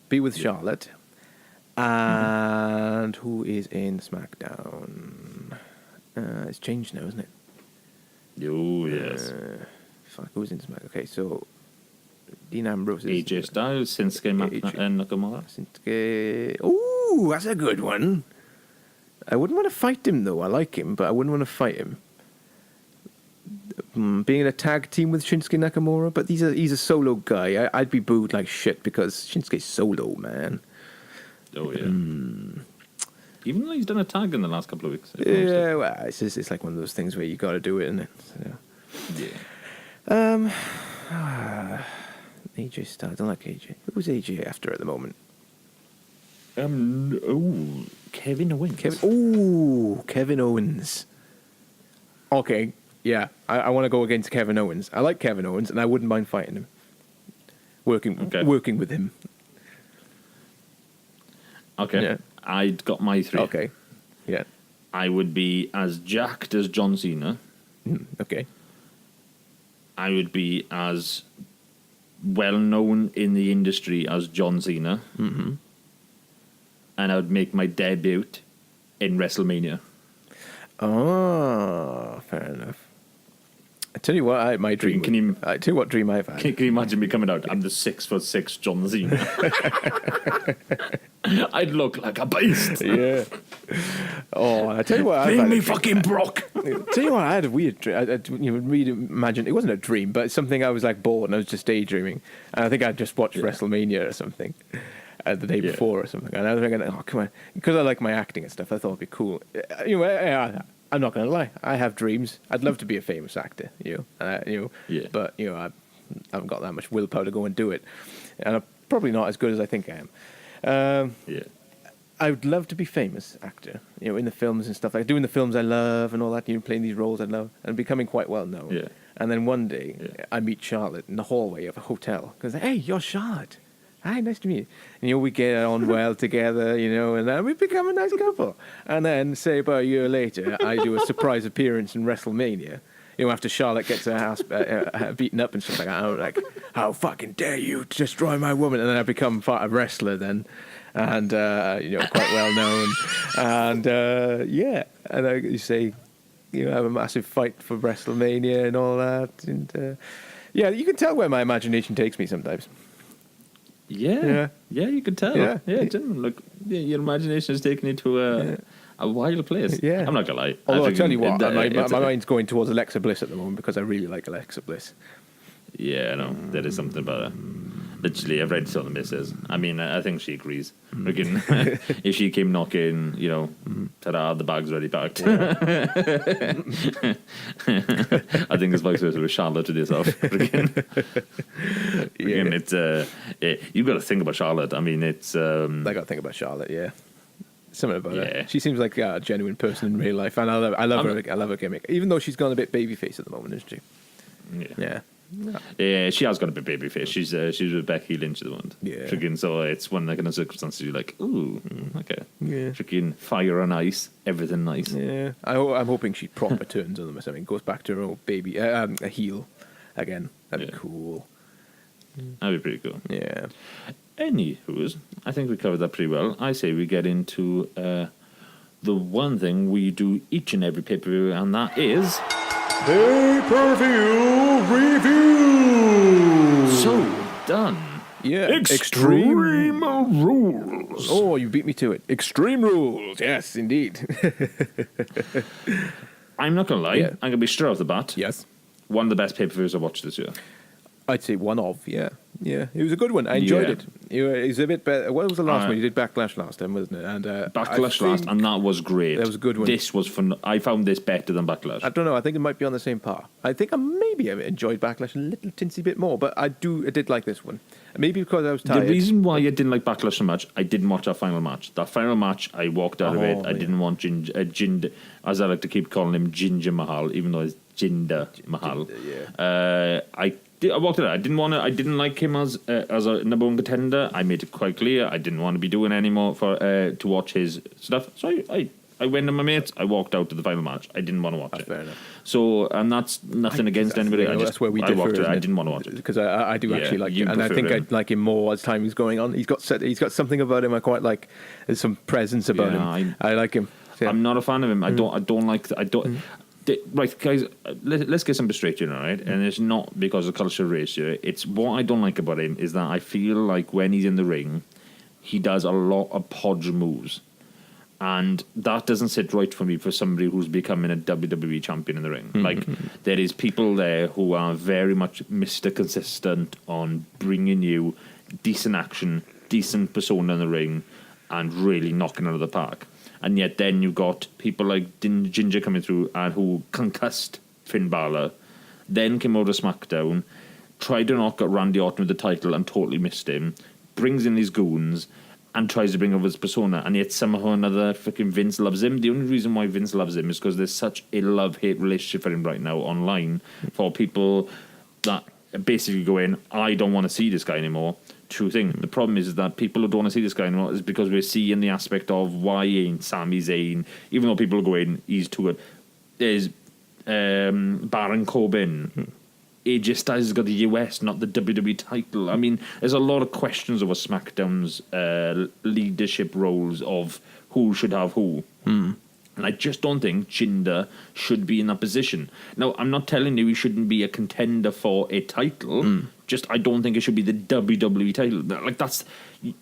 be with Charlotte, and who is in SmackDown? It's changed now, isn't it? Oh, yes. Fuck, who's in SmackDown? Okay, so... Dean Ambrose is... AJ Styles, Shinsuke Nakamura. Shinsuke... Ooh, that's a good one. I wouldn't want to fight him, though. I like him, but I wouldn't want to fight him. Being in a tag team with Shinsuke Nakamura, but he's a solo guy. I'd be booed like shit because Shinsuke's solo, man. Oh, yeah. Even though he's done a tag in the last couple of weeks. Yeah, well, it's like one of those things where you got to do it, isn't it? So, yeah. AJ Styles. I don't like AJ. Who's AJ after at the moment? Kevin Owens. Kevin Owens. Okay, yeah. I want to go against Kevin Owens. I like Kevin Owens, and I wouldn't mind fighting him. Working with him. Okay. Yeah. I'd got my 3. Okay. Yeah. I would be as jacked as John Cena. Okay. I would be as well known in the industry as John Cena. Mm-hmm. And I would make my debut in WrestleMania. Oh, fair enough. I tell you what, my dream. I tell you what dream I've had. Can you imagine me coming out? I'm the 6'6" John Cena. I'd look like a beast. Yeah. Oh, I tell you what, bring me fucking Brock. Tell you what, I had a weird dream. I really imagine it wasn't a dream, but it's something I was like bored and I was just daydreaming, and I think I just watched WrestleMania or something the day before or something, and I was thinking, oh come on, because I like my acting and stuff. I thought it'd be cool. I'm not going to lie. I have dreams. I'd love to be a famous actor, but I haven't got that much willpower to go and do it, and I'm probably not as good as I think I am. I would love to be famous actor, in the films and stuff, like doing the films I love and all that, playing these roles I love and becoming quite well known. Yeah. And then one day I meet Charlotte in the hallway of a hotel because, hey, you're Charlotte. Hi, nice to meet you. We get on well together, and then we become a nice couple. And then, say about a year later, I do a surprise appearance in WrestleMania. After Charlotte gets her house beaten up and stuff like that, I'm like, how fucking dare you destroy my woman? And then I become a wrestler then, and quite well known, and and you say, have a massive fight for WrestleMania and all that, and you can tell where my imagination takes me sometimes. Yeah, you can tell. Yeah, look, your imagination is taking you to a wild place. Yeah, I'm not gonna lie. Although I'll tell you what, my mind's going towards Alexa Bliss at the moment because I really like Alexa Bliss. Yeah, I know. There is something about her. Literally, I've read some of the misses. I mean, I think she agrees. If she came knocking, ta-da, the bag's already packed. Yeah. I think it's vice versa with Charlotte to this off. It's you've got to think about Charlotte. I mean, it's. I got to think about Charlotte. Yeah. Something about her. She seems like a genuine person in real life, and I love her. I love her gimmick, even though she's gone a bit babyface at the moment, isn't she? Yeah. Yeah, she has got a bit babyface. She's with Becky Lynch at the moment. Yeah. So it's one kind of circumstances you're like, ooh, okay. Yeah. Freaking fire and ice, everything nice. Yeah. I'm hoping she proper turns on them or something. Goes back to her old baby, a heel again. That'd be cool. That'd be pretty cool. Yeah. Anywho, I think we covered that pretty well. I say we get into the one thing we do each and every pay-per-view, and that is... Pay-per-view review. So done. Yeah. Extreme rules. Oh, you beat me to it. Extreme rules. Yes, indeed. I'm not going to lie. I'm going to be straight off the bat. Yes. One of the best pay-per-views I watched this year. I'd say one of, yeah. Yeah, it was a good one. I enjoyed it. It was a bit better. What was the last one? You did Backlash last time, wasn't it? And Backlash last, and that was great. That was a good one. This was fun. I found this better than Backlash. I don't know. I think it might be on the same par. I think I maybe enjoyed Backlash a little tinsy bit more, but I did like this one. Maybe because I was tired. The reason why I didn't like Backlash so much, I didn't watch that final match. That final match, I walked out of it. I didn't want Jinder, as I like to keep calling him, Ginger Mahal, even though it's Jinder Mahal. I walked it out. I didn't like him as a number one contender. I made it quite clear I didn't want to be doing any more to watch his stuff. So I went to my mates. I walked out to the final match. I didn't want to watch it. Fair enough. So, and that's nothing against anybody. That's where we differ. I walked it. I didn't want to watch it because I do actually like it, and I think I like him more as time is going on. He's got something about him I quite like. There's some presence about him. I like him. Yeah. I'm not a fan of him. I don't like. Right, guys, let's get something straight, right? And it's not because of culture race here. It's what I don't like about him is that I feel like when he's in the ring, he does a lot of podge moves. And that doesn't sit right for me for somebody who's becoming a WWE champion in the ring. Like, there is people there who are very much Mr. Consistent on bringing you decent action, decent persona in the ring, and really knocking it out of the park. And yet then you got people like Ginger coming through and who concussed Finn Balor, then came over to SmackDown, tried to knock out Randy Orton with the title and totally missed him, brings in these goons and tries to bring over his persona, and yet somehow or another freaking Vince loves him. The only reason why Vince loves him is because there's such a love-hate relationship for him right now online for people that basically go in, I don't want to see this guy anymore. True thing. The problem is that people who don't want to see this guy anymore is because we're seeing the aspect of why ain't Sami Zayn, even though people are going, he's too good. There's Baron Corbin. AJ Styles has got the US, not the WWE title. I mean, there's a lot of questions over SmackDown's leadership roles of who should have who. And I just don't think Jinder should be in that position. Now, I'm not telling you he shouldn't be a contender for a title. Just, I don't think it should be the WWE title. Like, that's...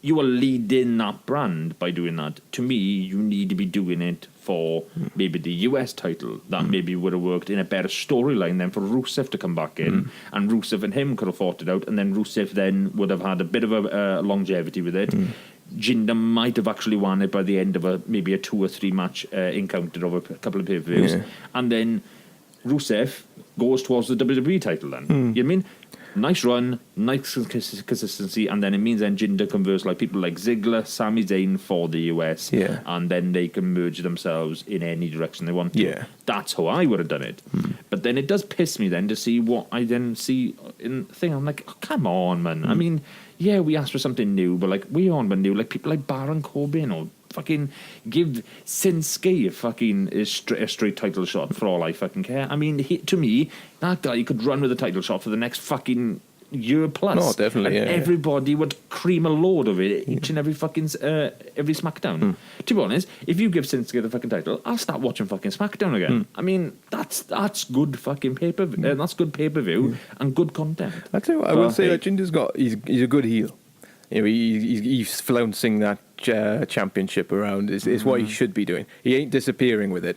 You are leading that brand by doing that. To me, you need to be doing it for maybe the US title. That maybe would have worked in a better storyline than for Rusev to come back in. And Rusev and him could have fought it out. And then Rusev then would have had a bit of a longevity with it. Jinder might have actually won it by the end of maybe a 2 or 3 match encounter over a couple of pay-per-views. And then Rusev goes towards the WWE title then. You know what I mean? Nice run, nice consistency, and then it means then Jinder converts like people like Ziggler, Sami Zayn for the US, and then they can merge themselves in any direction they want to. That's how I would have done it. But then it does piss me then to see what I then see in the thing. I'm like, oh, come on, man. I mean, yeah, we asked for something new, but like, we on one new, like people like Baron Corbin or fucking give Shinsuke a straight title shot for all I fucking care. I mean, to me, that guy could run with a title shot for the next fucking year plus. No, definitely, and everybody would cream a load of it each and every fucking every SmackDown. To be honest, if you give Shinsuke the fucking title, I'll start watching fucking SmackDown again. I mean, that's good fucking pay-per-view. That's good pay-per-view and good content. I tell you what, I will say that Jinder's he's a good heel. You know, he's flouncing that championship around is what he should be doing. He ain't disappearing with it.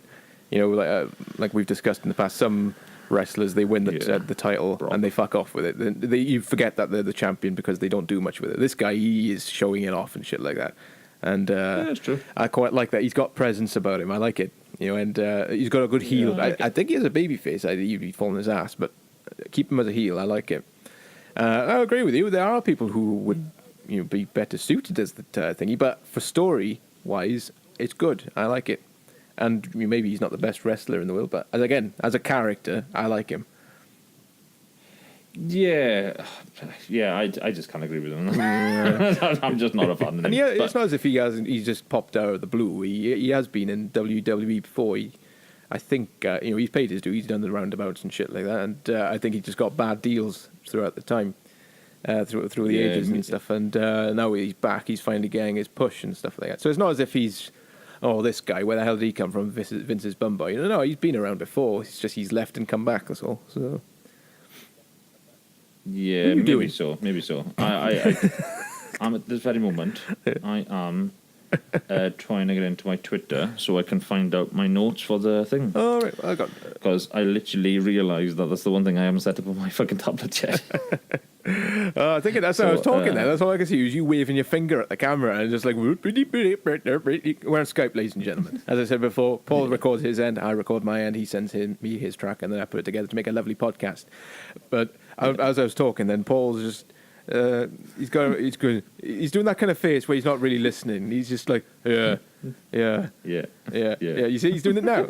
You know, like we've discussed in the past, some wrestlers, they win the title and they fuck off with it. You forget that they're the champion because they don't do much with it. This guy, he is showing it off and shit like that. And that's true. I quite like that. He's got presence about him. I like it. You know, and he's got a good heel. I think he has a baby face. He'd be falling his ass, but keep him as a heel. I like it. I agree with you. There are people who would be better suited as the thingy, but for story wise, it's good. I like it. And maybe he's not the best wrestler in the world, but as a character, I like him. Yeah, I just can't agree with him. I'm just not a fan of him. And it's not as if he's just popped out of the blue. He has been in WWE before. I think he's paid his due. He's done the roundabouts and shit like that, and I think he just got bad deals throughout the time. Through the ages and stuff, and now he's back. He's finally getting his push and stuff like that. So it's not as if he's, this guy. Where the hell did he come from? Vince's bum boy. No, he's been around before. It's just he's left and come back. That's all. So maybe so. I'm at this very moment. I am trying to get into my Twitter so I can find out my notes for the thing. Oh, right. I got. Because I literally realised that that's the one thing I haven't set up on my fucking tablet yet. I think that's how I was talking there. That's all I could see was you waving your finger at the camera and just like, we're on Skype, ladies and gentlemen. As I said before, Paul records his end, I record my end, he sends me his track, and then I put it together to make a lovely podcast. But as I was talking, then Paul's just, he's doing that kind of face where he's not really listening. He's just like, yeah. You see, he's doing it now.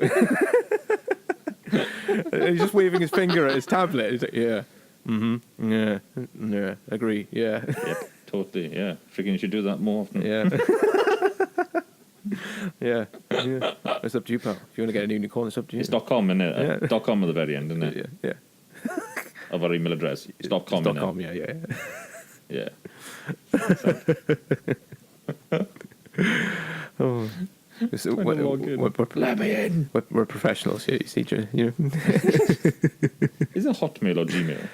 He's just waving his finger at his tablet. He's like, yeah. Mm-hmm. Yeah. Agree. Yeah. Yep. Totally. Yeah. Freaking, you should do that more often. Yeah. yeah. It's up to you, pal. If you want to get a unicorn, it's up to you. It's .com, isn't it? Yeah. .com at the very end, isn't it? Yeah. Of our email address. It's .com. It's .com. Yeah. Yeah. Oh. So Let me in. We're professionals here, you see. You know. Is it Hotmail or Gmail?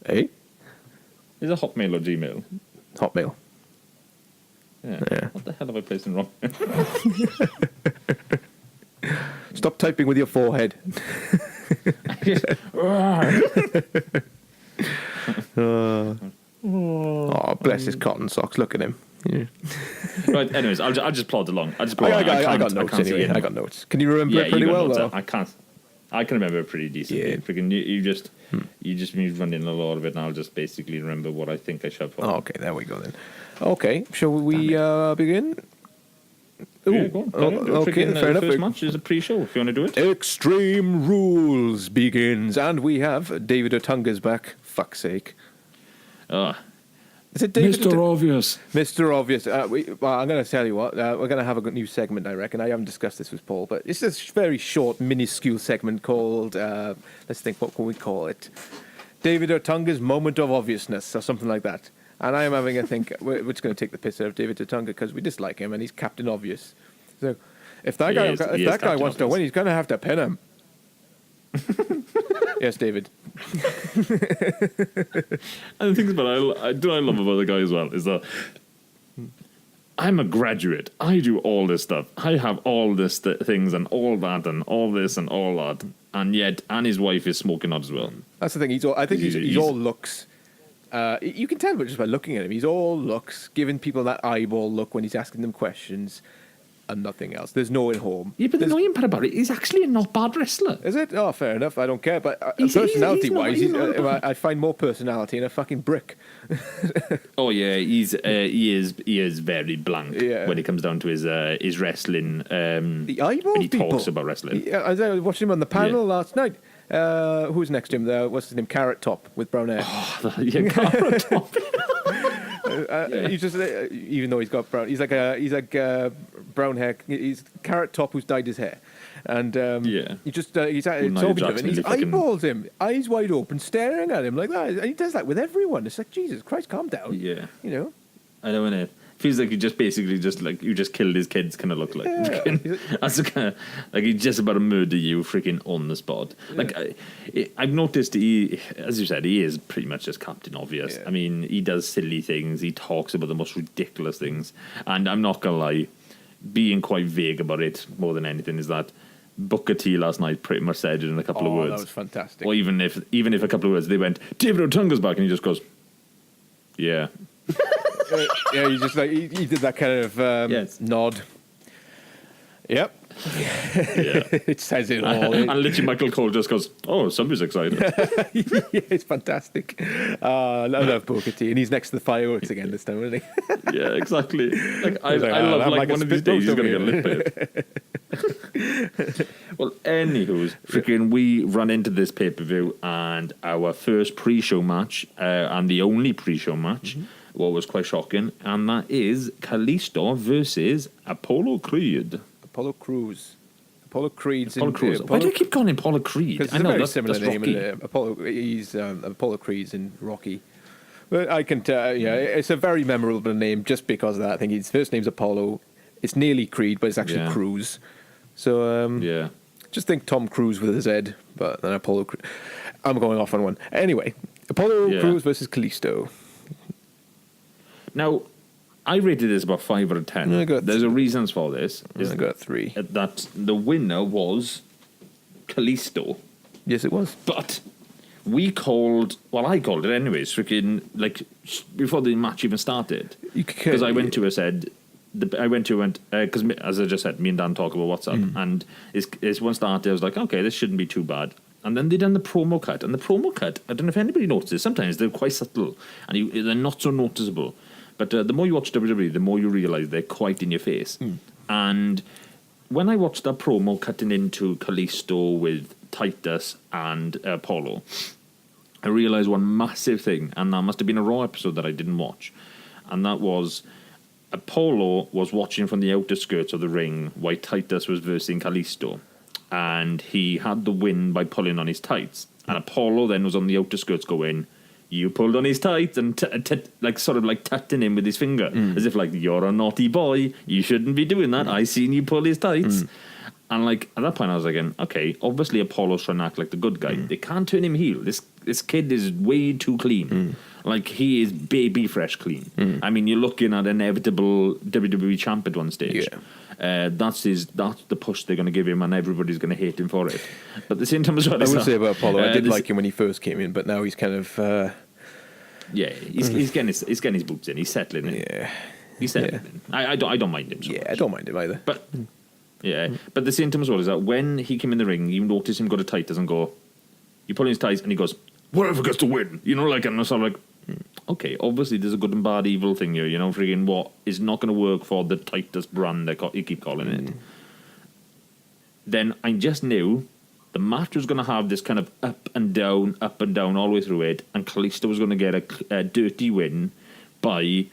Eh? Is it Hotmail or Gmail? Hotmail. Yeah. What the hell have I placed in wrong? Stop typing with your forehead. Oh, bless his cotton socks. Look at him. Yeah. Right, anyways, I'll just plod along. I got notes anyway. I got notes. Can you remember it pretty well, though? I can't. I can remember it pretty decently. Yeah. Freaking, you just run in a lot of it, and I'll just basically remember what I think I should put. Oh, okay, there we go then. Okay, shall we begin? Yeah, go on. Okay, fair enough. The first match is a pre-show, if you want to do it. Extreme Rules begins, and we have David Otunga's back. Fuck's sake. Is it David Mr. Obvious. Mr. Obvious. I'm going to tell you what. We're going to have a new segment, I reckon. I haven't discussed this with Paul, but it's a very short, minuscule segment called, let's think, what can we call it? David Otunga's Moment of Obviousness, or something like that. And I am having a think, we're just going to take the piss out of David Otunga because we dislike him and he's Captain Obvious. So if that guy wants to win, he's going to have to pin him. Yes, David. And the thing about I love about the guy as well is that I'm a graduate. I do all this stuff. I have all this things and all that and all this and all that, and his wife is smoking hot as well. That's the thing. He's all looks. You can tell just by looking at him. He's all looks, giving people that eyeball look when he's asking them questions. And nothing else. There's no in home. Yeah, but the annoying part about it, he's actually a not bad wrestler. Is it? Oh, fair enough. I don't care. But personality-wise, I find more personality in a fucking brick. Oh yeah, he is very blank when it comes down to his wrestling. The eyeball when he people. Talks about wrestling. I was watching him on the panel last night. Who's next to him? What's his name? Carrot Top with brown hair. Oh, yeah, Carrot Top. He's just even though he's got brown, he's like brown hair. He's Carrot Top who's dyed his hair, and he's talking to him, and he eyeballs him, eyes wide open, staring at him like that. And he does that with everyone. It's like, Jesus Christ, calm down. Yeah, you know. I know, innit? Feels like you just basically you just killed his kids, kind of look like. Yeah. That's kind of like he's just about to murder you, freaking on the spot. Yeah. Like I've noticed, as you said, he is pretty much just Captain Obvious. Yeah. I mean, he does silly things. He talks about the most ridiculous things, and I'm not gonna lie, being quite vague about it more than anything is that Booker T last night pretty much said it in a couple of words. That was fantastic. Or even if a couple of words, they went, David Otunga's back, and he just goes, yeah. Yeah, he just he did that kind of nod. Yep. Yeah. It says it all. And literally Michael Cole just goes, oh, somebody's excited. Yeah, it's fantastic. I love Booker T, and he's next to the fireworks again this time, isn't he? Yeah, exactly. I love one of these days he's going to get lit by it. Well, anywho, freaking we run into this pay-per-view and our first pre-show match, and the only pre-show match, what was quite shocking, and that is Kalisto versus Apollo Creed. Apollo Crews. Apollo Creed's Apollo Crews. Why do you keep calling him Apollo Creed? Because it's a very similar name. He's Apollo Creed's in Rocky. But I can tell, it's a very memorable name just because of that. I think his first name's Apollo. It's nearly Creed, but it's actually Cruise. So just think Tom Cruise with a Z, but then Apollo. I'm going off on one. Anyway, Apollo Crews versus Kalisto. Now, I rated this about 5 out of 10. There's a reasons for this. I got 3. That the winner was Kalisto. Yes, it was. But I called it anyways, freaking, like, before the match even started. Because I went to because as I just said, me and Dan talk about WhatsApp, and it's one started, I was like, okay, this shouldn't be too bad. And then they done the promo cut, and the promo cut, I don't know if anybody notices, sometimes they're quite subtle, and they're not so noticeable. But the more you watch WWE, the more you realise they're quite in your face. And when I watched that promo cutting into Kalisto with Titus and Apollo, I realised one massive thing, and that must have been a Raw episode that I didn't watch, and that was Apollo was watching from the outer skirts of the ring while Titus was versing Kalisto, and he had the win by pulling on his tights, and Apollo then was on the outer skirts going, you pulled on his tights, and like sort of like touching him with his finger, as if like, you're a naughty boy, you shouldn't be doing that, I seen you pull his tights. And like at that point I was like, okay, obviously Apollo's trying to act like the good guy. They can't turn him heel. This kid is way too clean. Like, he is baby fresh clean. I mean, you're looking at an inevitable WWE champ at one stage. That's the push they're going to give him, and everybody's going to hate him for it. But at the same time as well, I would say about Apollo, I did like him when he first came in, but now he's kind of he's getting his boots in. He's settling in. Yeah, he's settling in. I don't mind him. So much. I don't mind him either. But but at the same time as well is that when he came in the ring, you notice him go to Titus and go, you pull his tights, and he goes, whatever gets to win, you know, like, and I'm sort of like, okay, obviously there's a good and bad evil thing here, you know, friggin' what is not going to work for the Titus brand, you keep calling it. Then I just knew the match was going to have this kind of up and down all the way through it, and Kalisto was going to get a dirty win by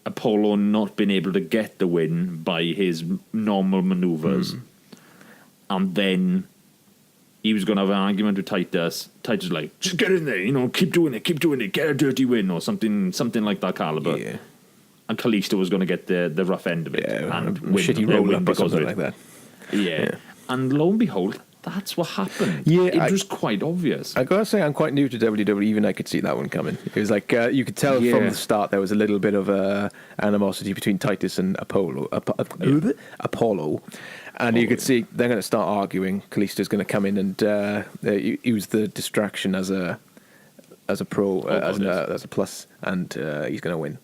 Apollo not being able to get the win by his normal maneuvers. And then he was going to have an argument with Titus. Titus was like, just get in there, you know, keep doing it, get a dirty win, or something like that caliber. Yeah. And Kalisto was going to get the rough end of it. Yeah, and win, shitty roll up or something like that. Yeah. And lo and behold, that's what happened. Yeah, it was quite obvious. I gotta say, I'm quite new to WWE. Even I could see that one coming. It was like you could tell from the start there was a little bit of animosity between Titus and Apollo. And you could see they're going to start arguing. Kalisto's going to come in and use the distraction as a pro, as a plus, and he's going to win.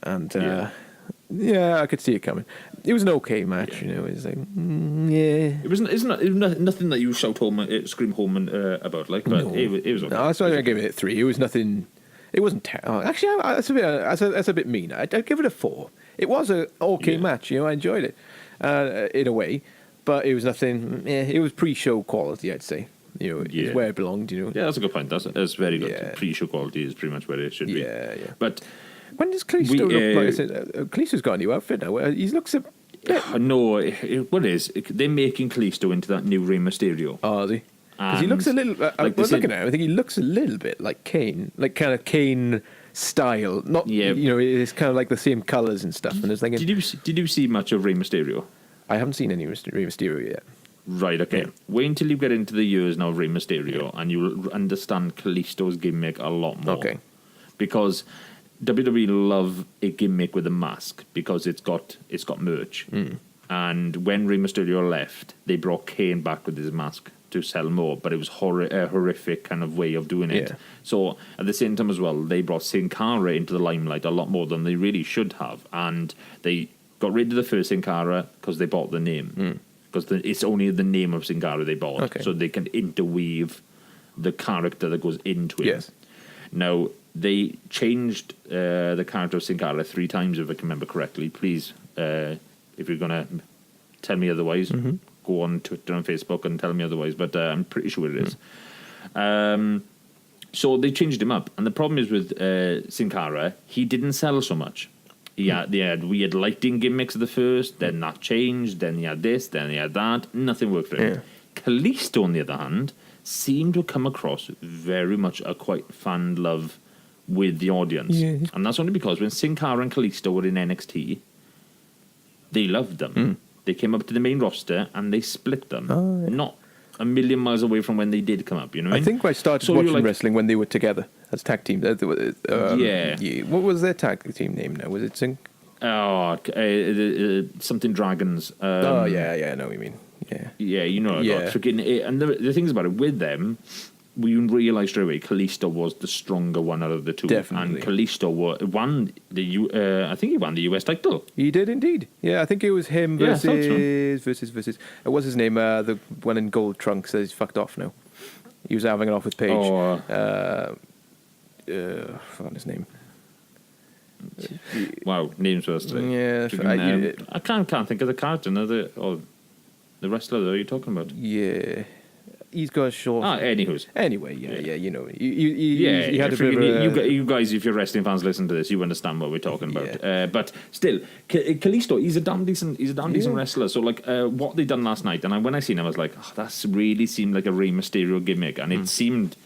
And I could see it coming. It was an okay match, you know. It was like, It was nothing that you scream home about, like. But no. It was okay. No, so I gave it 3. It was nothing. It wasn't terrible. Actually, that's a bit mean. I'd give it a 4. It was an okay match, you know. I enjoyed it. In a way, but it was nothing. It was pre-show quality, I'd say. You know, it's where it belonged. You know. Yeah, that's a good point. That's very good. Yeah. Pre-show quality is pretty much where it should be. Yeah. But when does Kalisto look like? Kalisto's got a new outfit now. He looks a bit. No, what is? They're making Kalisto into that new Rey Mysterio. Oh, is he? Because he looks a little. Looking at him, I think he looks a little bit like Kane, like kind of Kane style. Not, you know, it's kind of like the same colours and stuff. And it's like, did you see much of Rey Mysterio? I haven't seen any Rey Mysterio yet. Right, okay. Yeah. Wait until you get into the years now of Rey Mysterio, and you'll understand Kalisto's gimmick a lot more. Okay. Because WWE love a gimmick with a mask because it's got merch. And when Rey Mysterio left, they brought Kane back with his mask to sell more, but it was a horrific kind of way of doing it. Yeah. So at the same time as well, they brought Sin Cara into the limelight a lot more than they really should have, and they got rid of the first Sin Cara because they bought the name, because it's only the name of Sin Cara they bought, so they can interweave the character that goes into it. Yes. Now they changed the character of Sin Cara 3 times, if I can remember correctly. Please, if you're gonna tell me otherwise, go on Twitter and Facebook and tell me otherwise, but I'm pretty sure it is. So they changed him up, and the problem is with Sin Cara, he didn't sell so much. They had weird lighting gimmicks at the first, then that changed, then he had this, then he had that. Nothing worked for him. Kalisto, on the other hand, seemed to come across very much a quite fan love with the audience. And that's only because when Sin Cara and Kalisto were in NXT, they loved them. They came up to the main roster and they split them. Not a million miles away from when they did come up, you know what I mean? I think I started watching wrestling when they were together as tag team. What was their tag team name now? Was it Sin Something Dragons. Oh yeah, I know what you mean. Yeah. Yeah, you know, and the things about it with them, we realised straight away Kalisto was the stronger one out of the two. Definitely. And Kalisto won I think he won the US title. He did indeed. Yeah, I think it was him Yeah, I thought versus. What was his name? The one in gold trunks. He's fucked off now. He was having it off with Paige. Oh, I forgot his name. wow, names first. Yeah, I can't think of the character. The wrestler that you're talking about. Yeah, he's got a short. Anywho's. Anyway, yeah, you know, he had a bit of you guys, if you're wrestling fans, listen to this. You understand what we're talking about. But still, Kalisto, he's a damn decent wrestler. So like, what they done last night, and when I seen him, I was like, that's really seemed like a Rey Mysterio gimmick, and it seemed.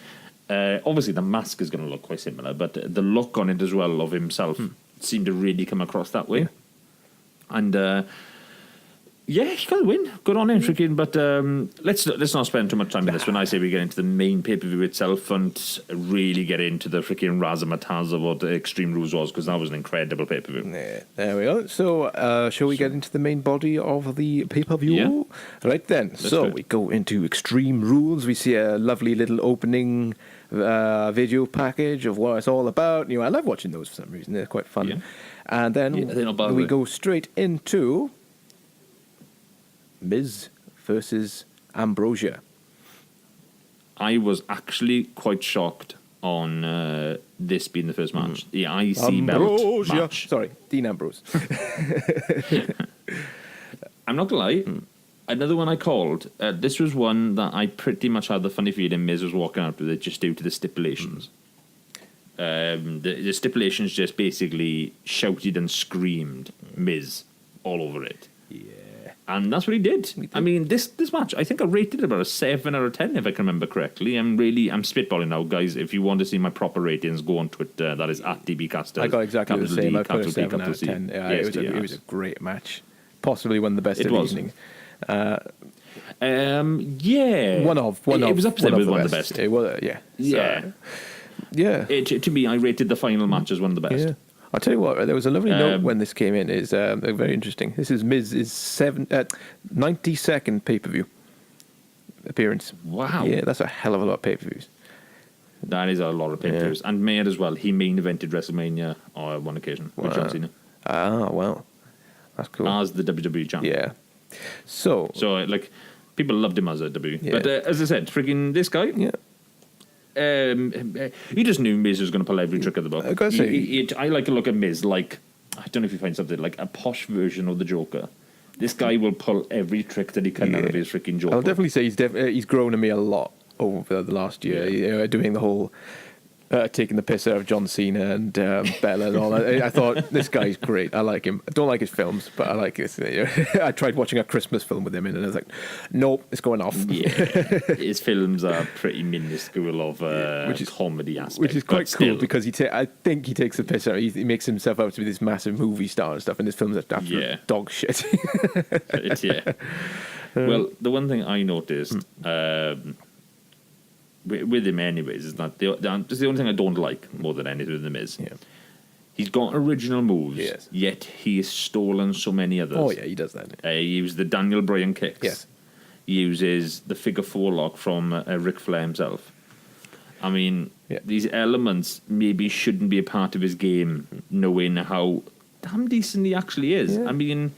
Obviously, the mask is going to look quite similar, but the look on it as well of himself seemed to really come across that way. And he got a win. Good on him, freaking. But let's not spend too much time on this. When I say we get into the main pay-per-view itself and really get into the freaking razzmatazz of what the Extreme Rules was, because that was an incredible pay-per-view. Yeah, there we go. So, shall we get into the main body of the pay-per-view? Yeah. Right then. We go into Extreme Rules. We see a lovely little opening video package of what it's all about. You know, I love watching those for some reason. They're quite fun. Yeah. And then we go straight into Miz versus Ambrosia. I was actually quite shocked on this being the first match. The IC belt match. Sorry, Dean Ambrose. I'm not gonna lie. Another one I called. This was one that I pretty much had the funny feeling Miz was walking out with it just due to the stipulations. The stipulations just basically shouted and screamed Miz all over it. Yeah. And that's what he did. I mean, this match, I think I rated it about a 7 out of 10, if I can remember correctly. I'm spitballing now, guys. If you want to see my proper ratings, go on Twitter. That is at DPCasters. I got exactly the same. I put a 7 out of C. 10. Yeah, Yes, it was a great match. Possibly one of the best of the evening. One of. It was up there with one of the best. It was, yeah. Yeah. Yeah. To me, I rated the final match as one of the best. Yeah. I'll tell you what, there was a lovely note when this came in. Is very interesting. This is Miz's 92nd pay-per-view appearance. Wow. Yeah, that's a hell of a lot of pay-per-views. That is a lot of pay-per-views. And Mayer as well. He main evented WrestleMania on one occasion with John Cena. Ah, well. That's cool. As the WWE champion. Yeah. So like, people loved him as a WWE. Yeah. But as I said, freaking this guy... Yeah. He just knew Miz was going to pull every trick of the book. I like to look at Miz like, I don't know if you find something like a posh version of the Joker. This guy will pull every trick that he can out of his freaking Joker. I'll definitely say he's grown on me a lot over the last year. Yeah. You know, doing the whole taking the piss out of John Cena and Bella and all that. I thought this guy's great. I like him. I don't like his films, but I like this. I tried watching a Christmas film with him, and I was like, nope, it's going off. Yeah, his films are pretty minuscule of comedy aspect, which is quite cool because I think he takes the piss out. He makes himself out to be this massive movie star and stuff, and his films are absolute dog shit. Well, the one thing I noticed. With him anyways is that it's the only thing I don't like more than anything with him is he's got original moves, yet he has stolen so many others. Oh yeah, he does that. He uses the Daniel Bryan kicks. Yes. He uses the figure four lock from Ric Flair himself. I mean, these elements maybe shouldn't be a part of his game, knowing how damn decent he actually is. I mean,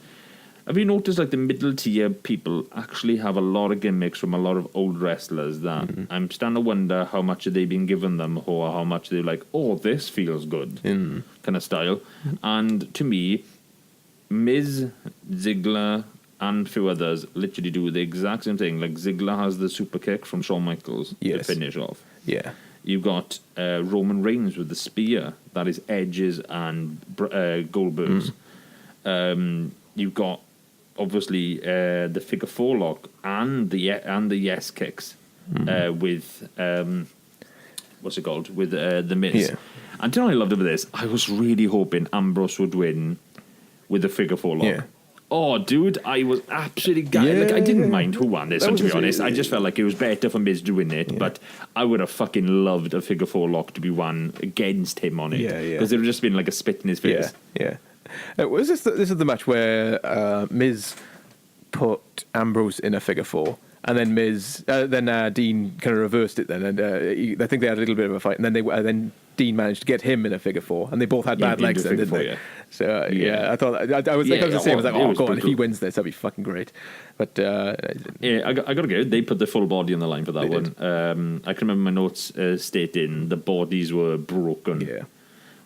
have you noticed like the middle tier people actually have a lot of gimmicks from a lot of old wrestlers that I'm starting to wonder how much have they been given them or how much they're like, oh, this feels good kind of style. And to me, Miz, Ziggler, and a few others literally do the exact same thing. Like Ziggler has the super kick from Shawn Michaels to finish off. Yeah. You've got Roman Reigns with the spear. That is Edge's and Goldberg's. You've got obviously the figure four lock and the yes kicks with what's it called with the Miz. And do you know what I loved about this? I was really hoping Ambrose would win with the figure four lock. Oh, dude, I was absolutely like, I didn't mind who won this, and to be honest, I just felt like it was better for Miz doing it, but I would have fucking loved a figure four lock to be won against him on it, because it would have just been like a spit in his face. Was this this is the match where Miz put Ambrose in a figure four, and then Dean kind of reversed it then, and I think they had a little bit of a fight, and then Dean managed to get him in a figure four, and they both had bad legs then, didn't they? Yeah. So I thought I was the same. I was like, oh god, if he wins this, that'd be fucking great. But I gotta go. They put the full body on the line for that one. I can remember my notes stating the bodies were broken. Yeah.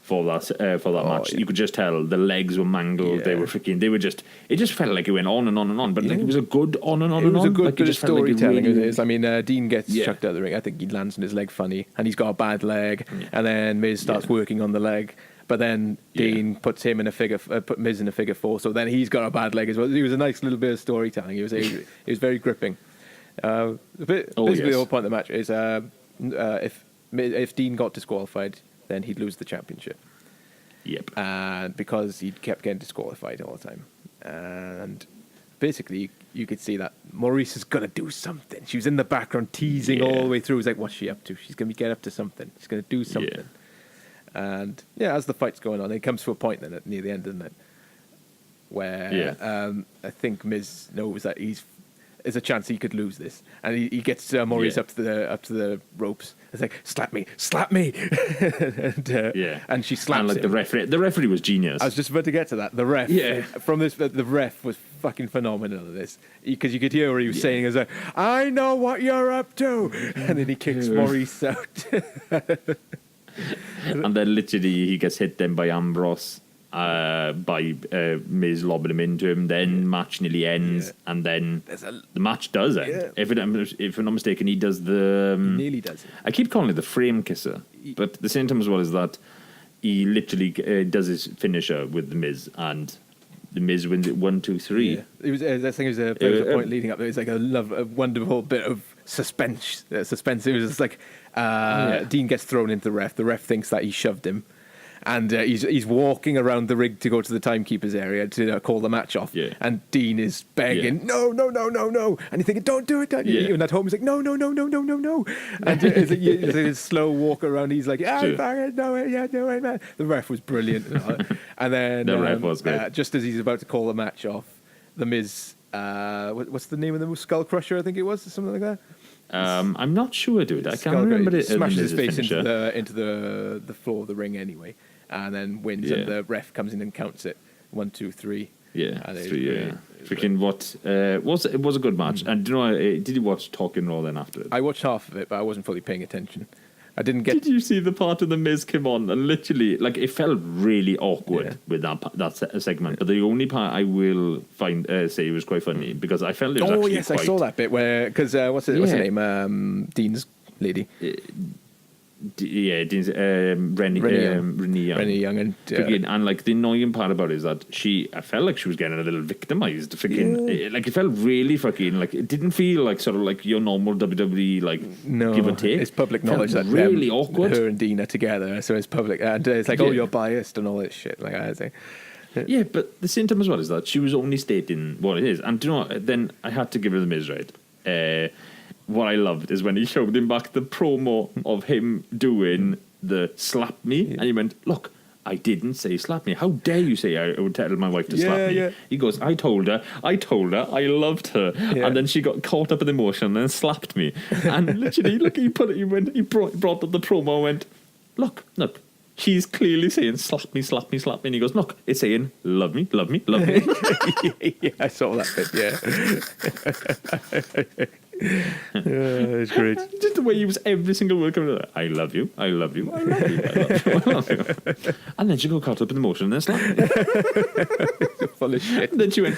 For that match, you could just tell the legs were mangled. Yeah. They were freaking. They were just. It just felt like it went on and on and on. But like it was a good on and on. It was a good like, bit of storytelling. Really... It is. I mean, Dean gets chucked out of the ring. I think he lands on his leg funny, and he's got a bad leg. Yeah. And then Miz starts working on the leg, but then Dean puts him in a put Miz in a figure four. So then he's got a bad leg as well. It was a nice little bit of storytelling. It was very gripping. Basically, the whole point of the match is if Dean got disqualified, then he'd lose the championship. Yep. And because he kept getting disqualified all the time. And basically, you could see that Maurice is going to do something. She was in the background teasing all the way through. It was like, what's she up to? She's going to get up to something. She's going to do something. Yeah. And as the fight's going on, it comes to a point then near the end, doesn't it? Where I think Miz knows that there's a chance he could lose this, and he gets Maurice up to the ropes. It's like, slap me, and she slaps him. And like him. the referee was genius. I was just about to get to that. The ref, the ref was fucking phenomenal at this, because you could hear what he was saying. Is like, I know what you're up to, and then he kicks Maurice out, and then literally he gets hit then by Ambrose. By Miz lobbing him into him, then match nearly ends, and then the match does end. Yeah. If I'm not mistaken, he does the. He nearly does it. I keep calling it the frame kisser, but at the same time as well as that, he literally does his finisher with the Miz, and the Miz wins it 1, 2, 3. Yeah. It was. I think it was a point leading up. It was like a wonderful bit of suspense. It was just like Dean gets thrown into the ref. The ref thinks that he shoved him. And he's walking around the rig to go to the timekeeper's area to call the match off. Yeah. And Dean is begging, no. And you're thinking, don't do it. And at home he's like, no. And it's a slow walk around. He's like, do it, man. The ref was brilliant. And then the ref was great. Just as he's about to call the match off, the Miz, what's the name of the Skull Crusher, I think it was, or something like that? I'm not sure, dude. I can't remember it. Smashes his face into the floor of the ring anyway, and then wins. And the ref comes in and counts it 1, 2, 3. Yeah, 3. Yeah, freaking what? It was a good match. And do you know? Did you watch Talking Raw then after it? I watched half of it, but I wasn't fully paying attention. I didn't get. Did you see the part of the Miz came on and literally like it felt really awkward with that segment? But the only part I will say was quite funny because I felt it was actually I saw that bit where because what's her name? Dean's lady. Dean's Rennie Young, and like the annoying part about it is that I felt like she was getting a little victimized. Like it felt really fucking like it didn't feel like sort of like your normal WWE like give and take. It's public knowledge that really awkward. Her and Dean are together, so it's public, and it's like you're biased and all this shit. Like I say. Yeah, but at the same time as well is that she was only stating what it is, and do you know what? Then I had to give her the Miz right. What I loved is when he showed him back the promo of him doing the slap me, and he went, look, I didn't say slap me. How dare you say I would tell my wife to slap me? Yeah. He goes, I told her I loved her. Yeah. And then she got caught up in emotion and then slapped me. And literally, he brought up the promo and went, look, she's clearly saying slap me. And he goes, look, it's saying love me. Yeah, I saw that bit, yeah. It's great. Just the way he was every single word coming out. I love you. And then she got caught up in emotion and then slapped me. Full of shit. And then she went,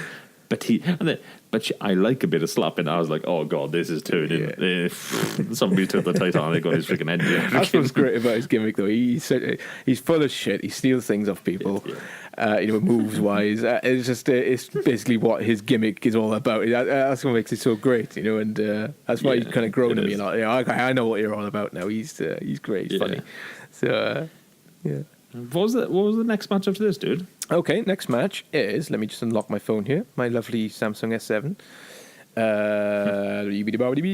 I like a bit of slapping. I was like, oh god, this is turning. Yeah. Somebody took the Titanic on his freaking head. That's what's great about his gimmick, though. He's full of shit. He steals things off people. Moves wise. It's basically what his gimmick is all about. That's what makes it so great, and that's why he's kind of grown to me a lot. I know what you're all about now. He's great. He's funny. So What was the next match after this, dude? Okay, next match is, let me just unlock my phone here, my lovely Samsung S7.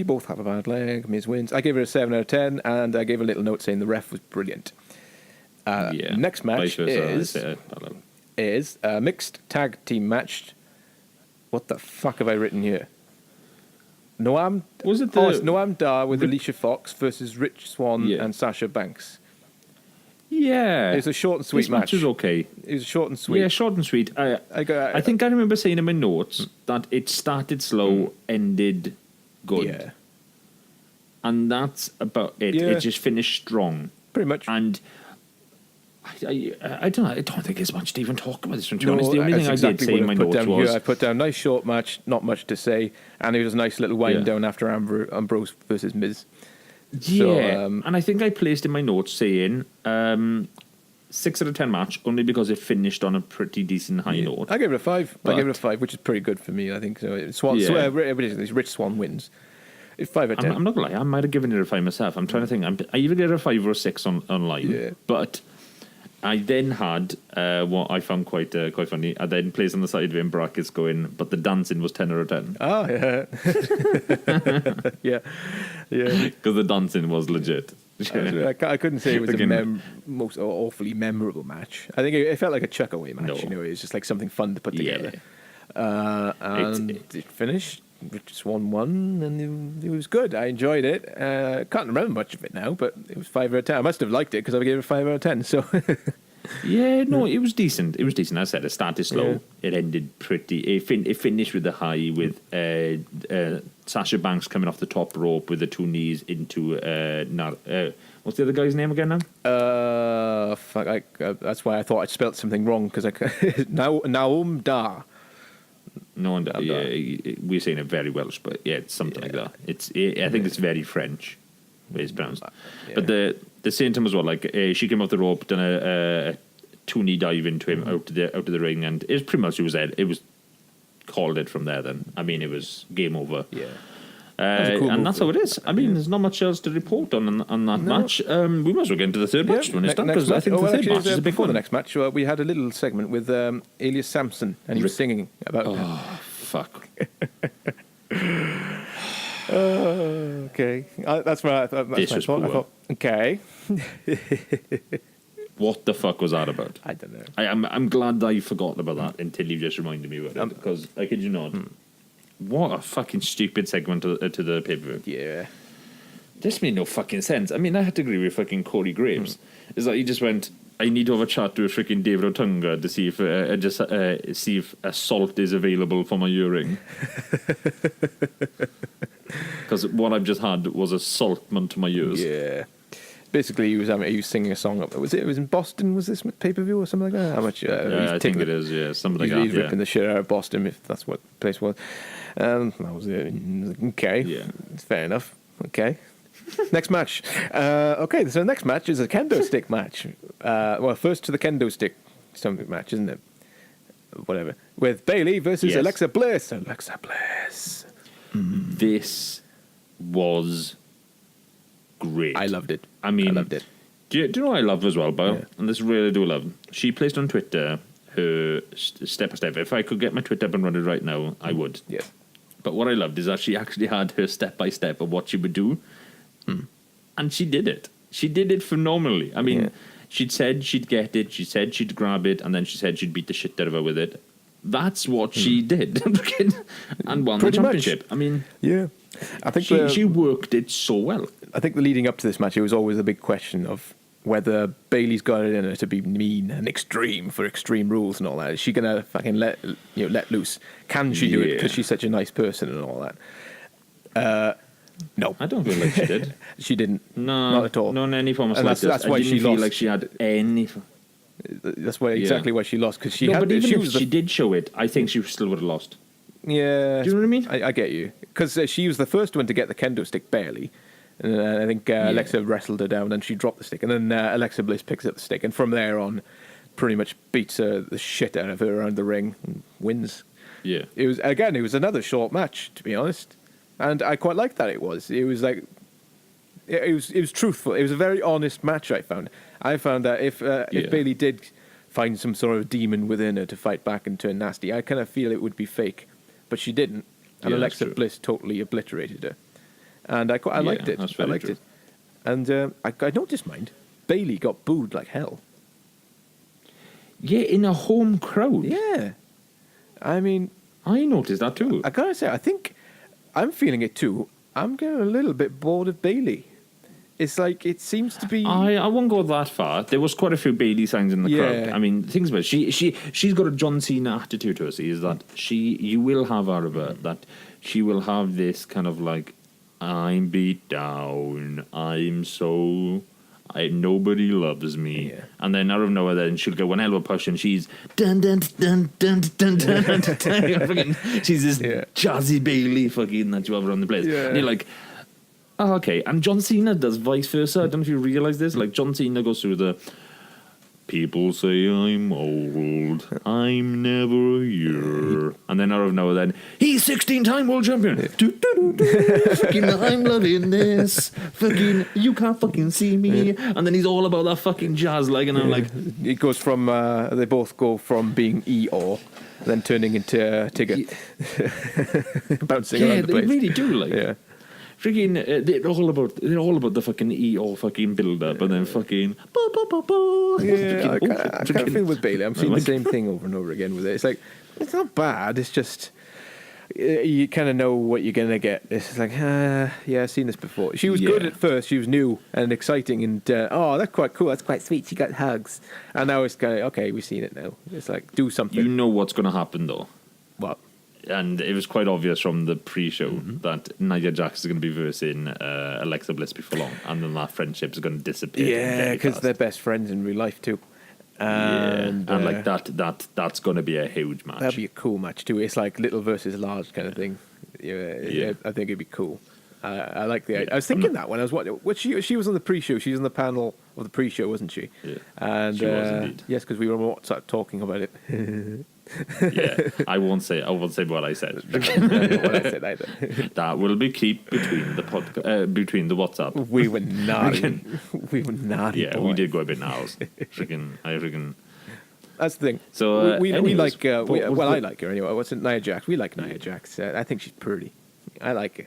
Both have a bad leg. Miz wins. I gave it a 7 out of 10, and I gave a little note saying the ref was brilliant. Next match is is a mixed tag team match. What the fuck have I written here? Noam Was it it's Noam Dar with Alicia Fox versus Rich Swann Yeah. and Sasha Banks. Yeah. It was a short and sweet This match was okay. It was short and sweet. Yeah, short and sweet. I think I remember saying in my notes that it started slow, ended good. Yeah, And that's about it. Yeah. It just finished strong. pretty much. And I don't know. I don't think there's much to even talk about this one. To be honest, the only that's thing exactly I did say in what my I put notes down was here. I put down nice short match, not much to say, and it was a nice little wind down after Ambrose versus Miz. yeah. So, And I think I placed in my notes saying 6 out of 10 match only because it finished on a pretty decent high note. I gave it a 5. But- I gave it a 5, which is pretty good for me. I think so. Swan, Yeah. Rich Swan wins. It's 5 out of 10. I'm not gonna lie, I might have given it a 5 myself. I'm trying to think. I either gave it a 5 or a 6 online. Yeah. But I then had what I found quite funny. I then placed on the side in brackets going, but the dancing was 10 out of 10 Oh, yeah. yeah. because the dancing was legit. I couldn't say it was Again. the most awfully memorable match. I think it felt like a chuck away match. No. You know, it was just like something fun to put together. Yeah. And it finished. Rich Swan won, and it was good. I enjoyed it. Can't remember much of it now, but it was 5 out of 10. I must have liked it because I gave it a 5 out of 10. So Yeah, no, it was decent. It was decent. As I said, it started slow. Yeah. It ended pretty. It finished with a high with Sasha Banks coming off the top rope with the 2 knees into what's the other guy's name again now? fuck. That's why I thought I'd spelt something wrong because Naum Dar. No one. Yeah, we're saying it very Welsh, but yeah, it's something like that. I think it's very French, way it's pronounced. Yeah. But the same time as well, like she came off the rope, done a 2-knee dive into him out of the ring, and it was pretty much it was called it from there. Then I mean, it was game over. Yeah. was a cool And move, that's how it is. I mean, there's not much else to report on that match. We might as well get into the third match when it's done, because I think the third match is a big before one. the next match, we had a little segment with Elias Sampson, and he was singing about. Oh, fuck. Okay, that's what I thought. This was I poor. thought, okay, What the fuck was that about? I don't know. I'm glad that I forgot about that until you just reminded me about it, because I kid you not, what a fucking stupid segment to the pay-per-view. Yeah, This made no fucking sense. I mean, I had to agree with fucking Corey Graves. Is that he just went, I need to have a chat with freaking David Otunga to see if see if a salt is available for my earring. Because what I've just had was a saltment to my ears. yeah. Basically, he was singing a song. It was in Boston. Was this pay-per-view or something like that? How much? Yeah, I think it is. Yeah, something like He's that. ripping the shit out of Boston, if that's what the place was. That was it. Okay, Yeah. fair enough. Okay. Next match. Okay, so the next match is a kendo stick match. Well, first to the kendo stick something match, isn't it? Whatever. With Bailey versus Yes. Alexa Bliss. Alexa Bliss. This was great. I loved it. I mean, I loved it. Do you know what I love as well, Bo? Yeah. And this really do love. She placed on Twitter her step by step. If I could get my Twitter up and running right now, I would. Yes. But what I loved is that she actually had her step by step of what she would do, and she did it. She did it phenomenally. I mean, Yeah. she'd said she'd get it. She said she'd grab it, and then she said she'd beat the shit out of her with it. That's what she did, and won Pretty the much. championship. I mean, Yeah. I think she worked it so well. I think the leading up to this match, it was always a big question of whether Bailey's got it in her to be mean and extreme for Extreme Rules and all that. Is she gonna fucking let loose? Can she do it Yeah. because she's such a nice person and all that? No, I don't feel like she did. she didn't. No, not at all. Not in any form of And slightest. that's why I didn't she feel lost. like she had any. That's why exactly why she lost, because she No, had. but even she if was she did show it, I think she still would have lost. Yeah. Do you know what I mean? I get you, because she was the first one to get the kendo stick barely. And I think Alexa wrestled her down and she dropped the stick. And then Alexa Bliss picks up the stick. And from there on, pretty much beats the shit out of her around the ring and wins. Yeah. It was another short match, to be honest. And I quite liked that it was. It was like... It was truthful. It was a very honest match, I found. I found that if Bailey did find some sort of demon within her to fight back and turn nasty, I kind of feel it would be fake. But she didn't. And Yeah, that's Alexa true. Bliss totally obliterated her. And I liked it. that's I very liked true. it. And I don't just mind. Bailey got booed like hell. Yeah, in a home crowd. Yeah. I mean, I noticed that too. I gotta say, I think I'm feeling it too. I'm getting a little bit bored of Bailey. It's like it seems to be. I won't go that far. There was quite a few Bailey signs in the crowd. I mean, things about it. She's got a John Cena attitude to her. See, is that you will have out of her that she will have this kind of like, I'm beat down. Nobody loves me. Yeah. And then out of nowhere, then she'll go one elbow push, and she's dun dun dun dun dun dun dun. Fucking, she's this jazzy Bailey fucking that you have around the place. Yeah. And you're like, oh, okay. And John Cena does vice versa. I don't know if you realize this. Like John Cena goes through the people say I'm old, I'm never here, and then out of nowhere, then he's 16-time world champion. Fucking, I'm loving this. Fucking, you can't fucking see me. And then he's all about that fucking jazz, like, and I'm like, it goes from they both go from being Eeyore, then turning into Tigger, bouncing around the place. They really do, like. Yeah. Freaking, they're all about the fucking Eeyore fucking build up, and then fucking. Yeah, I kind of feel with Bailey. I'm seeing the same thing over and over again with it. It's like it's not bad. It's just you kind of know what you're gonna get. It's like yeah, I've seen this before. She was good at first. She was new and exciting, and that's quite cool. That's quite sweet. She got hugs, and now it's kind of okay. We've seen it now. It's like do something. You know what's going to happen though. What? And it was quite obvious from the pre-show that Nia Jax is going to be versing Alexa Bliss before long, and then that friendship is going to disappear. Yeah, because they're best friends in real life too. And like that's going to be a huge match. That'd be a cool match too. It's like little versus large kind of thing. Yeah. I think it'd be cool. I like the idea. I was thinking that when I was watching. She was on the pre-show. She was on the panel of the pre-show, wasn't she? Yeah. And she was indeed. Yes, because we were on WhatsApp talking about it. Yeah, I won't say what I said. I don't know what I said either. That will be keep between the between the WhatsApp. We were naughty. We were naughty. Yeah, we did go a bit now. Freaking. That's the thing. So we like. I like her anyway. What's it? Nia Jax. We like Nia Jax. I think she's pretty. I like her.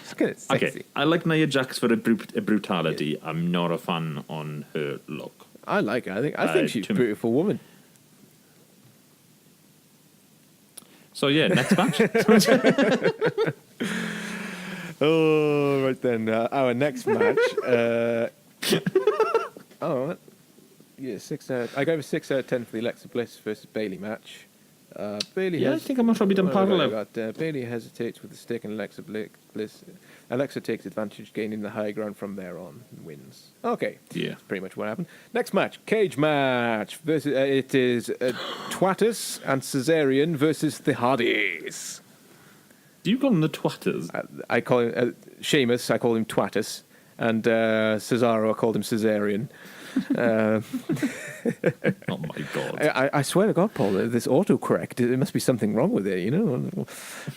She's kind of sexy. Okay, I like Nia Jax for a brutality. Yeah. I'm not a fan on her look. I like her. I think she's a beautiful woman. So yeah, next match. Oh, right then. Our next match. Yeah, 6. I gave a 6 out of 10 for the Alexa Bliss versus Bailey match. Bailey. Yeah, I think I must probably done parallel. Bailey hesitates with the stick, and Alexa Bliss. Alexa takes advantage, gaining the high ground from there on, and wins. Okay. Yeah. That's pretty much what happened. Next match, cage match. Versus, it is Twatus and Caesarian versus the Hardys. Do you call them the Twatters? I call him Sheamus. I call him Twatus, and Cesaro. I called him Caesarian. Oh my god! I swear to God, Paul, this autocorrect. There must be something wrong with it. You know,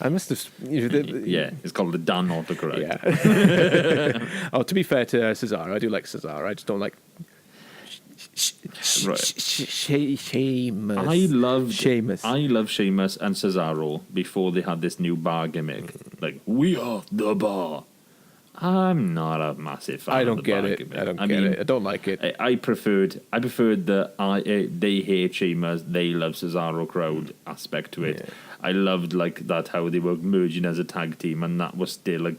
I must have. Yeah, it's called the Dan autocorrect. Yeah. Oh, to be fair to Cesaro, I do like Cesaro. I just don't like. Sheamus. I love Sheamus and Cesaro before they had this new bar gimmick. Like, we are the bar. I'm not a massive fan. I don't of the get bar it. gimmick. I don't get it. I don't like it. I preferred the they hate Sheamus, they love Cesaro crowd aspect to it. Yeah. I loved like that how they were merging as a tag team, and that was still a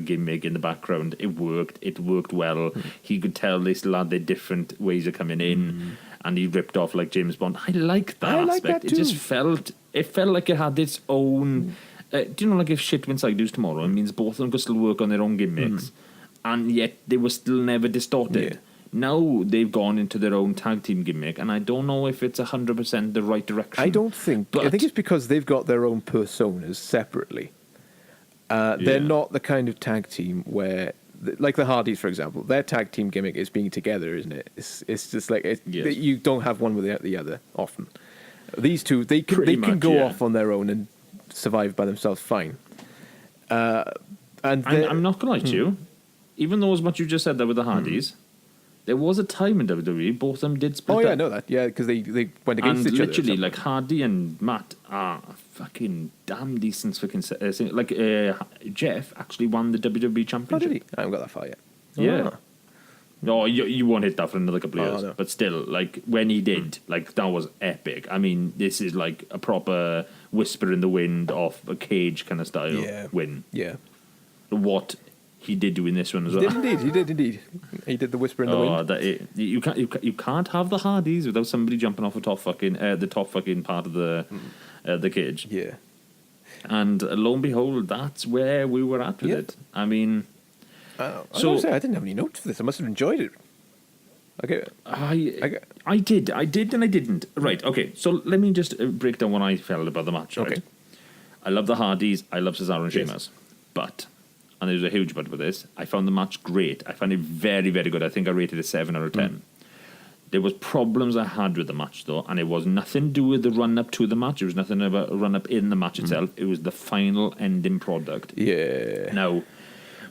gimmick in the background. It worked well. He could tell they still had their different ways of coming in, and he ripped off like James Bond. I liked that aspect. Like that too. It just felt like it had its own. Do you know, like if shit went sideways tomorrow, it means both of them could still work on their own gimmicks, and yet they were still never distorted. Yeah. Now they've gone into their own tag team gimmick, and I don't know if it's 100% the right direction. I don't think. But I think it's because they've got their own personas separately. They're not the kind of tag team where, like the Hardys, for example, their tag team gimmick is being together, isn't it? It's just like you don't have one without the other often. These two, they can go off on their own and survive by themselves fine. And I'm not going to lie to you, even though as much you just said that with the Hardys, there was a time in WWE both of them did split up. I know that. Yeah, because they went against each other. And literally, like Hardy and Matt are fucking damn decent. Jeff actually won the WWE Championship. Oh, did he? I haven't got that far yet. Yeah. No, you won't hit that for another couple of years. No. But still, like, when he did, like, that was epic. I mean, this is like a proper whisper in the wind off a cage kind of style win. Yeah. What he did do in this one as well. He did indeed. He did the whisper in the wind. You can't have the Hardys without somebody jumping off the top fucking part of the cage. Yeah. And lo and behold, that's where we were at with it. I mean, I didn't have any notes for this. I must have enjoyed it. Okay. I did and I didn't. Right, okay. So let me just break down what I felt about the match. Right? Okay. I love the Hardys. I love Cesaro and Sheamus. But, and there's a huge but with this, I found the match great. I found it very, very good. I think I rated it 7 out of 10. There was problems I had with the match, though, and it was nothing to do with the run-up to the match. It was nothing about a run-up in the match itself. It was the final ending product. Yeah. Now,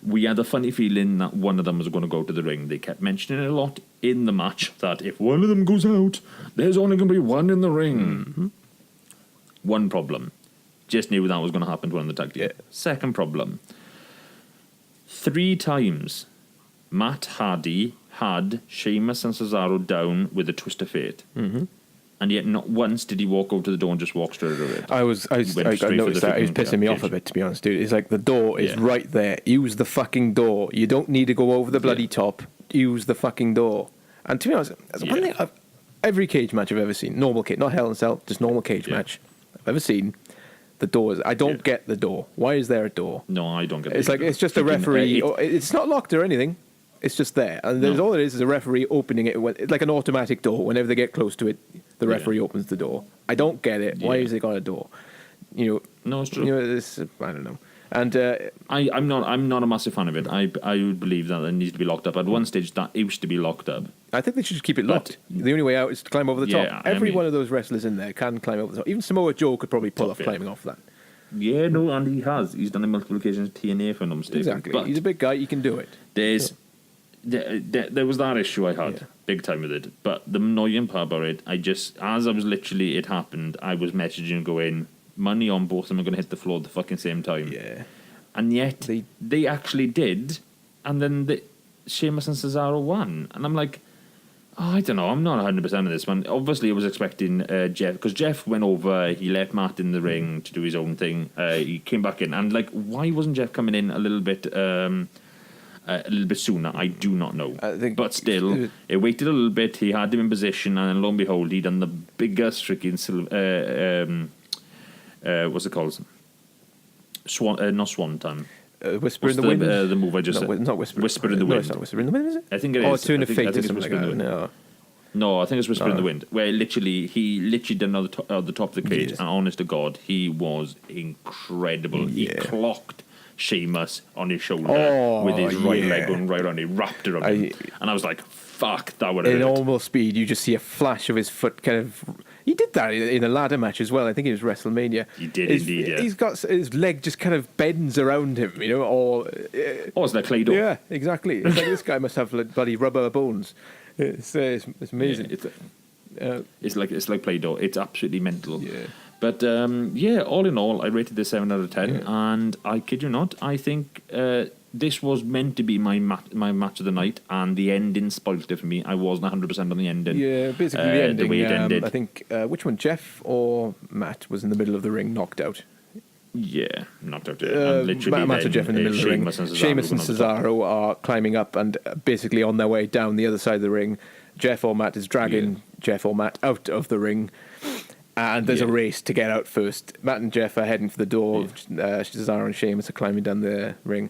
we had a funny feeling that one of them was going to go to the ring. They kept mentioning it a lot in the match, that if one of them goes out, there's only going to be one in the ring. One problem. Just knew that was going to happen to one of the tag team. Second problem. 3 times, Matt Hardy had Sheamus and Cesaro down with a twist of fate. And yet not once did he walk over to the door and just walk straight over it. I noticed that. It was pissing me off a bit, to be honest, dude. It's like the door is right there. Use the fucking door. You don't need to go over the bloody top. Use the fucking door. And to be honest, one thing every cage match I've ever seen, normal cage, not Hell in a Cell, just normal cage match I've ever seen, the doors. I don't get the door. Why is there a door? No, I don't get it. It's like it's just a referee. It's not locked or anything. It's just there, and all it is a referee opening it. It's like an automatic door. Whenever they get close to it, the referee opens the door. I don't get it. Why has it got a door? No, it's true. I don't know. And I'm not a massive fan of it. I would believe that it needs to be locked up. At one stage, that used to be locked up. I think they should just keep it locked. The only way out is to climb over the top. Every one of those wrestlers in there can climb over the top. Even Samoa Joe could probably pull off climbing off that. Yeah, no, and he has. He's done it multiple occasions. TNA, for no mistake. Exactly. But he's a big guy. He can do it. There was that issue I had big time with it. But the annoying part about it, it happened, I was messaging going, money on both of them are going to hit the floor at the fucking same time. Yeah. And yet they actually did, and then Sheamus and Cesaro won. And I'm like, I don't know, I'm not 100% of this one. Obviously, I was expecting Jeff, because Jeff went over, he left Matt in the ring to do his own thing. He came back in, and like, why wasn't Jeff coming in a little bit sooner? I do not know. But still, it waited a little bit. He had him in position, and then lo and behold, he done the biggest freaking what's it called? Not Swan Time. Whisper in the Wind. The move I just said. Not Whisper. Whisper in the Wind. No, it's not Whisper in the Wind, is it? I think it is. Oh, Tune of Fate or something like that. No, I think it's Whisper in the Wind, where he literally done on the top of the cage, and honest to God, he was incredible. He clocked Sheamus on his shoulder with his right leg going right on. He wrapped it around him, and I was like, "Fuck, that would have." In normal speed, you just see a flash of his foot, kind of. He did that in a ladder match as well. I think it was WrestleMania. He did indeed. Yeah. He's got his leg just kind of bends around him, or it's like Play-Doh. Yeah, exactly. It's like this guy must have like bloody rubber bones. It's amazing. It's like Play-Doh. It's absolutely mental. Yeah. But all in all, I rated this 7 out of 10, and I kid you not, I think this was meant to be my match of the night, and the ending spoiled it for me. I wasn't 100% on the ending. Yeah, basically the ending. The way it ended. I think which one, Jeff or Matt, was in the middle of the ring, knocked out. Yeah, knocked out. Literally, Matt and Jeff in the middle of the ring. Sheamus and Cesaro are climbing up and basically on their way down the other side of the ring. Jeff or Matt is dragging Jeff or Matt out of the ring. And there's a race to get out first. Matt and Jeff are heading for the door. Cesaro and Sheamus are climbing down the ring.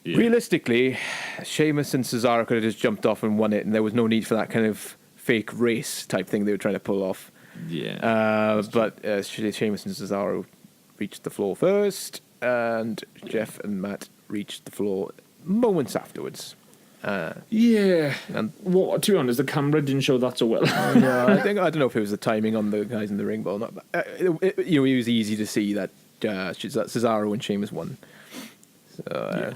Yeah. Realistically, Sheamus and Cesaro could have just jumped off and won it, and there was no need for that kind of fake race type thing they were trying to pull off. Yeah. But Sheamus and Cesaro reached the floor first, and Jeff and Matt reached the floor moments afterwards. And to be honest, the camera didn't show that so well. No, I don't know if it was the timing on the guys in the ring, but not. It was easy to see that Cesaro and Sheamus won. So,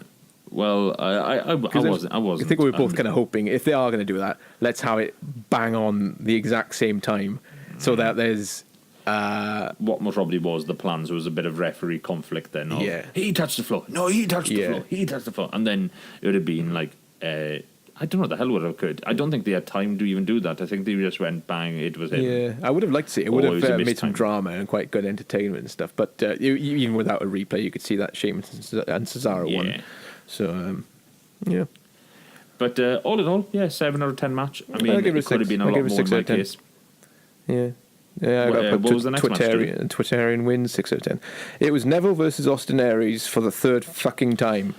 well, I wasn't. I think we were both kind of hoping if they are going to do that, let's have it bang on the exact same time, so that there's. What most probably was the plan. So there was a bit of referee conflict then. He touched the floor. No, he touched the floor. He touched the floor, and then it would have been like. I don't know what the hell would have occurred. I don't think they had time to even do that. I think they just went bang, it was him. Yeah, I would have liked to see it. It would have made some drama and quite good entertainment and stuff. But even without a replay, you could see that Sheamus and Cesaro won. So, yeah. But all in all, 7 out of 10 match. I mean, it could have been a lot more in my case. Yeah. Yeah, I got what was the next match? Twitterian wins 6 out of 10. It was Neville versus Austin Aries for the third fucking time.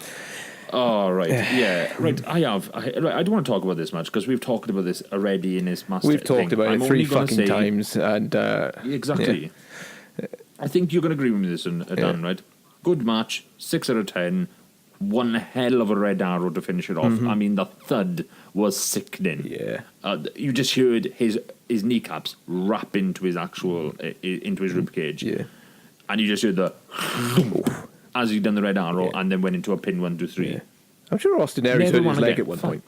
Oh, right. Yeah. Right. I don't want to talk about this match because we've talked about this already in this master. We've talked about it 3 fucking times. And exactly. Yeah. I think you're going to agree with me this one, Dan, right? Good match, 6 out of 10. One hell of a red arrow to finish it off. Mm-hmm. I mean, the thud was sickening. Yeah. You just heard his kneecaps wrap into his actual, into his ribcage. Yeah. And you just heard the as he done the red arrow and then went into a pin 1, 2, 3. Yeah. I'm sure Austin Aries hurt his leg at one point.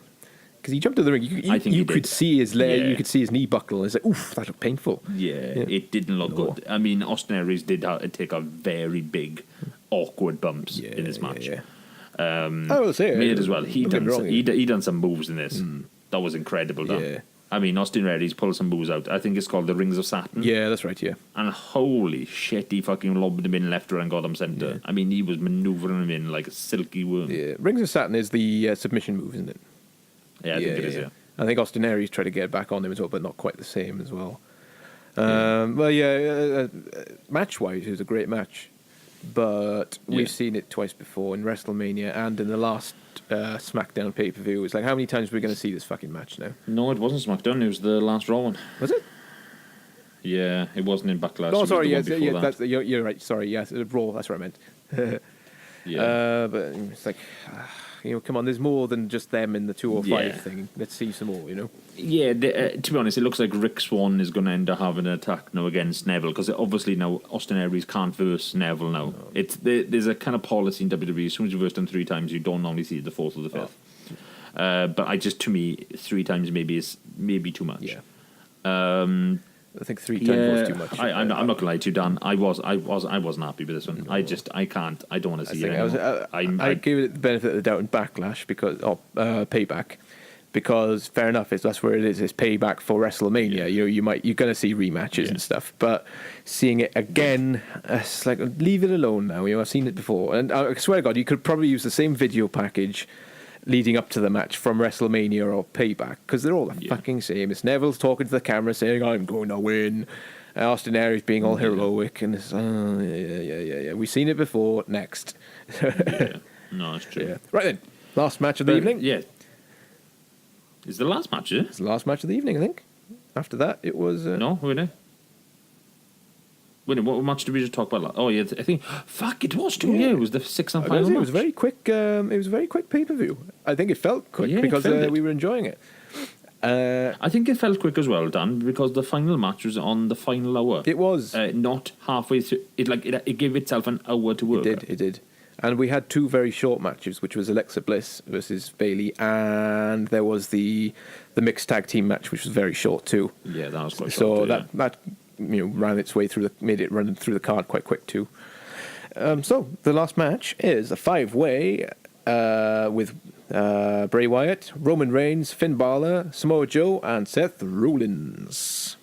Because he jumped to the ring. You could see his leg, you could see his knee buckle. It's like, oof, that looked painful. Yeah, it didn't look good. I mean, Austin Aries did take a very big, awkward bumps in this match. Yeah. I will say made as well. He done some moves in this. That was incredible. Yeah. I mean, Austin Aries pulled some moves out. I think it's called the Rings of Saturn. Yeah, that's right. Yeah. And holy shit, he fucking lobbed him in left, right, and got him centre. Yeah. I mean, he was manoeuvring him in like a silky worm. Yeah, Rings of Saturn is the submission move, isn't it? Yeah, I think it is. Yeah. I think Austin Aries tried to get back on him as well, but not quite the same as well. Match-wise, it was a great match. But we've seen it twice before in WrestleMania and in the last SmackDown pay-per-view. It's like, how many times are we going to see this fucking match now? No, it wasn't SmackDown. It was the last Raw one. Was it? Yeah, it wasn't in Backlash. Oh, sorry, you're right. Sorry, yes, Raw. That's what I meant. But it's like, come on. There's more than just them in the 205 thing. Let's see some more. Yeah, to be honest, it looks like Rick Swann is going to end up having an attack now against Neville because obviously now Austin Aries can't verse Neville now. No. There's a kind of policy in WWE. As soon as you verse them 3 times, you don't normally see the 4th or the 5th. But to me, 3 times maybe too much. Yeah. I think 3 times was too much. I'm not going to lie to you, Dan. I wasn't happy with this one. No. I can't. I don't want to see it. I gave it the benefit of the doubt in Backlash because Payback. Because fair enough, that's where it is. It's payback for WrestleMania. Yeah. You're going to see rematches and stuff, but seeing it again, it's like, leave it alone now. I've seen it before, and I swear to God, you could probably use the same video package leading up to the match from WrestleMania or Payback because they're all the fucking same. It's Neville's talking to the camera saying, "I'm going to win." Austin Aries being all heroic, and it's we've seen it before. Next, no, it's true. Yeah. Right then, last match of the evening. Yeah. It's the last match, is it? It's the last match of the evening, I think. After that, it was... No, wait, what match did we just talk about? Oh, yeah, I think... Fuck, it was too. Yeah, it was the 6th and final match. It was very quick. It was a very quick pay-per-view. I think it felt quick because we were enjoying it. I think it felt quick as well, Dan, because the final match was on the final hour. It was. Not halfway through. It gave itself an hour to work. It did. And we had 2 very short matches, which was Alexa Bliss versus Bayley, and there was the mixed tag team match, which was very short too. Yeah, that was quite short. So that ran its way through made it run through the card quite quick too. So the last match is a 5-way with Bray Wyatt, Roman Reigns, Finn Balor, Samoa Joe, and Seth Rollins.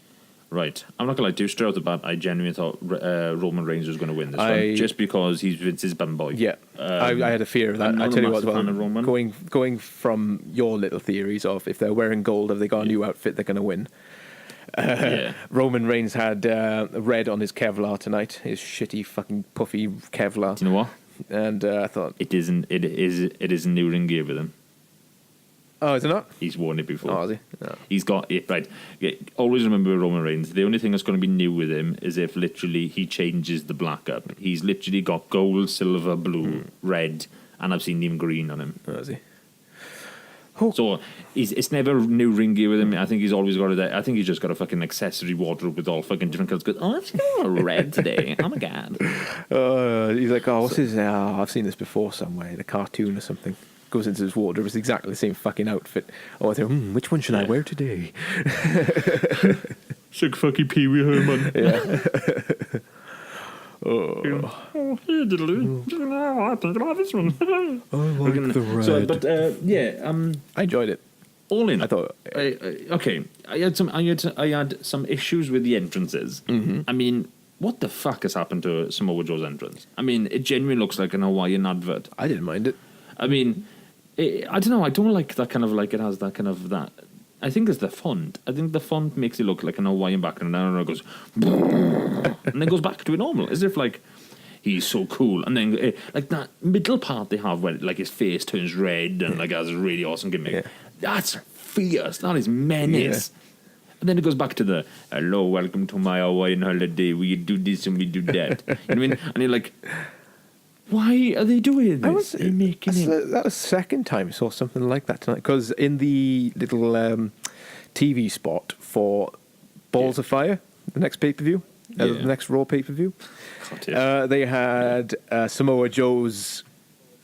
Right. I'm not going to lie to you, straight off the bat, I genuinely thought Roman Reigns was going to win this one, just because he's Vince's bum boy. Yeah, I had a fear of that. I tell you what, going from your little theories of if they're wearing gold, have they got a new outfit, they're going to win. Roman Reigns had red on his Kevlar tonight, his shitty fucking puffy Kevlar. Do you know what? And I thought... It is new ring gear with him. Oh, is it not? He's worn it before. Oh, is he? No. He's got it, right. Always remember Roman Reigns. The only thing that's going to be new with him is if literally he changes the black up. He's literally got gold, silver, blue, red, and I've seen him green on him. Oh, is he? Oh. So it's never new ring gear with him. I think he's always got it. I think he's just got a fucking accessory wardrobe with all fucking different colours. Oh, let's go red today. Oh my God. He's like, what's his... I've seen this before somewhere, in a cartoon or something. Goes into his wardrobe, it's exactly the same fucking outfit. I think, which one should I wear today? Sick fucking Pee Wee Herman. Yeah. Here, diddly. I think I'll have this one. I like the red. So, but, I enjoyed it. all in. I thought. Okay, I had some issues with the entrances. I mean, what the fuck has happened to Samoa Joe's entrance? I mean, it genuinely looks like an Hawaiian advert. I didn't mind it. I mean, I don't know. I don't like that kind of like it has that kind of that. I think it's the font. I think the font makes it look like an Hawaiian background, and then it goes, and then goes back to a normal, as if like he's so cool. And then like that middle part they have where like his face turns red and like has a really awesome gimmick. Yeah. That's fierce. That is menace. Yeah. And then it goes back to the hello, welcome to my Hawaiian holiday. We do this and we do that. You know what I mean? And you're like, why are they doing this? That was the second time I saw something like that tonight. Because in the little TV spot for Balls of Fire, the next pay-per-view, the next Raw pay-per-view, they had Samoa Joe's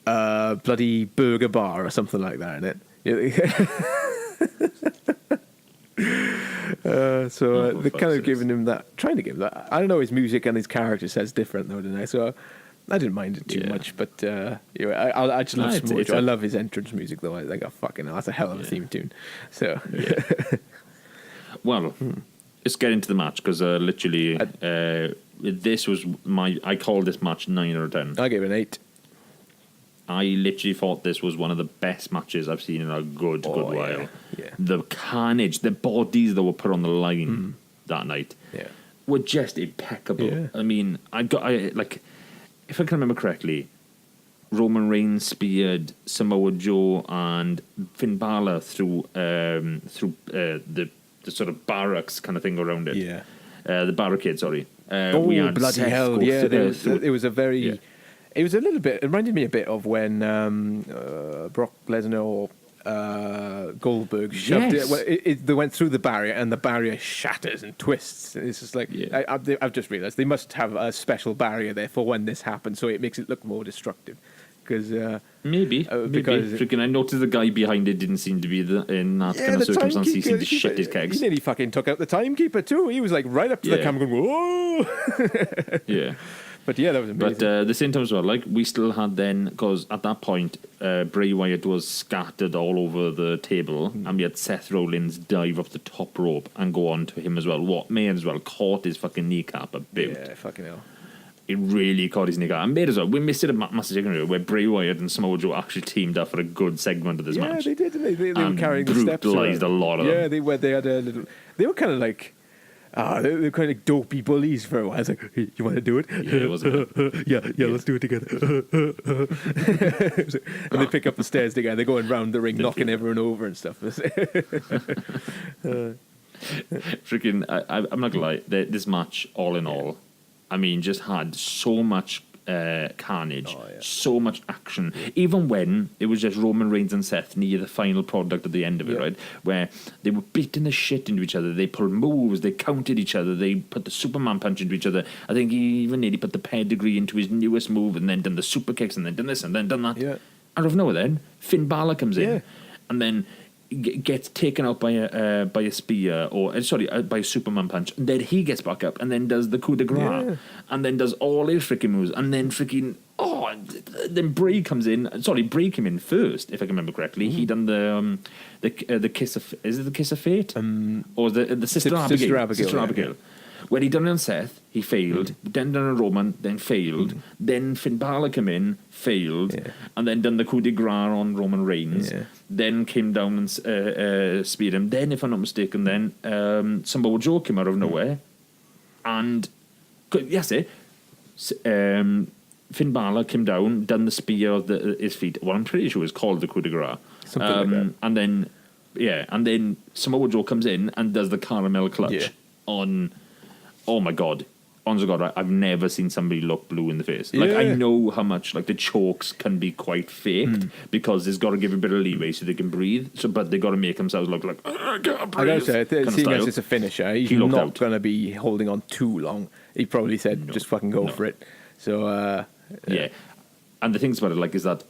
bloody burger bar or something like that in it. So they're kind of giving him that, trying to give him that. I don't know, his music and his character says different though, didn't I? So I didn't mind it too much, but I just love Samoa Joe. I love his entrance music though. I think, oh, fucking hell, that's a hell of a theme tune. So, well, let's get into the match because literally this was I called this match 9 out of 10. I gave it an 8. I literally thought this was one of the best matches I've seen in a good while. Yeah. The carnage, the bodies that were put on the line that night were just impeccable. Yeah. I mean, if I can remember correctly, Roman Reigns speared Samoa Joe and Finn Balor through the sort of barracks kind of thing around it. Yeah. The barricade, sorry. We had bloody Seth hell! Yeah, it was a very. Yeah. It was a little bit. It reminded me a bit of when Brock Lesnar or Goldberg shoved it. They went through the barrier, and the barrier shatters and twists. It's just like I've just realised they must have a special barrier there for when this happens, so it makes it look more destructive. Because maybe freaking, I noticed the guy behind it didn't seem to be in that kind of circumstance. He seemed to shit his kegs. He nearly fucking took out the timekeeper too. He was like right up to the camera going, whoa. Yeah. But yeah, that was amazing. But the same time as well, like we still had then, because at that point, Bray Wyatt was scattered all over the table, and we had Seth Rollins dive off the top rope and go on to him as well. What may as well caught his fucking kneecap a bit. Yeah, fucking hell. It really caught his kneecap. And made as well. We missed it a massive second where Bray Wyatt and Samoa Joe actually teamed up for a good segment of this match. Yeah, they did. They were carrying the steps. Brutalized a lot of them. Yeah, they had a little. They were kind of like. They were kind of dopey bullies for a while. I was like, hey, you want to do it? Yeah, wasn't it? Yeah, let's do it together. And they pick up the stairs together. They're going round the ring, knocking everyone over and stuff. Freaking, I'm not going to lie. This match, all in all, I mean, just had so much carnage, so much action. Even when it was just Roman Reigns and Seth near the final product at the end of it, right? Where they were beating the shit into each other. They pulled moves, they counted each other, they put the Superman punch into each other. I think he even nearly put the pedigree into his newest move and then done the super kicks and then done this and then done that. Yeah. Out of nowhere then, Finn Balor comes in and then gets taken out by a spear by a Superman punch, and then he gets back up and then does the coup de grace and then does all his freaking moves and then then Bray comes in. Bray came in first, if I can remember correctly. He done the kiss of, is it the kiss of fate or the Sister Abigail. When he done it on Seth, he failed. Then done on Roman, then failed. Then Finn Balor came in, failed, and then done the coup de grace on Roman Reigns. Then came down and speared him. Then, if I'm not mistaken, then Samoa Joe came out of nowhere, and Finn Balor came down, done the spear of his feet. Well, I'm pretty sure it was called the coup de grace. Something like that. And then Samoa Joe comes in and does the caramel clutch on. Oh my God. Honest to God, I've never seen somebody look blue in the face. Like, I know how much, like, the chokes can be quite faked because there's got to give a bit of leeway so they can breathe. But they got to make themselves look like, I can't breathe. I gotta say, seeing as it's a finisher, he's not going to be holding on too long. He probably said, just fucking go for it. So, yeah. And the things about it, like, is that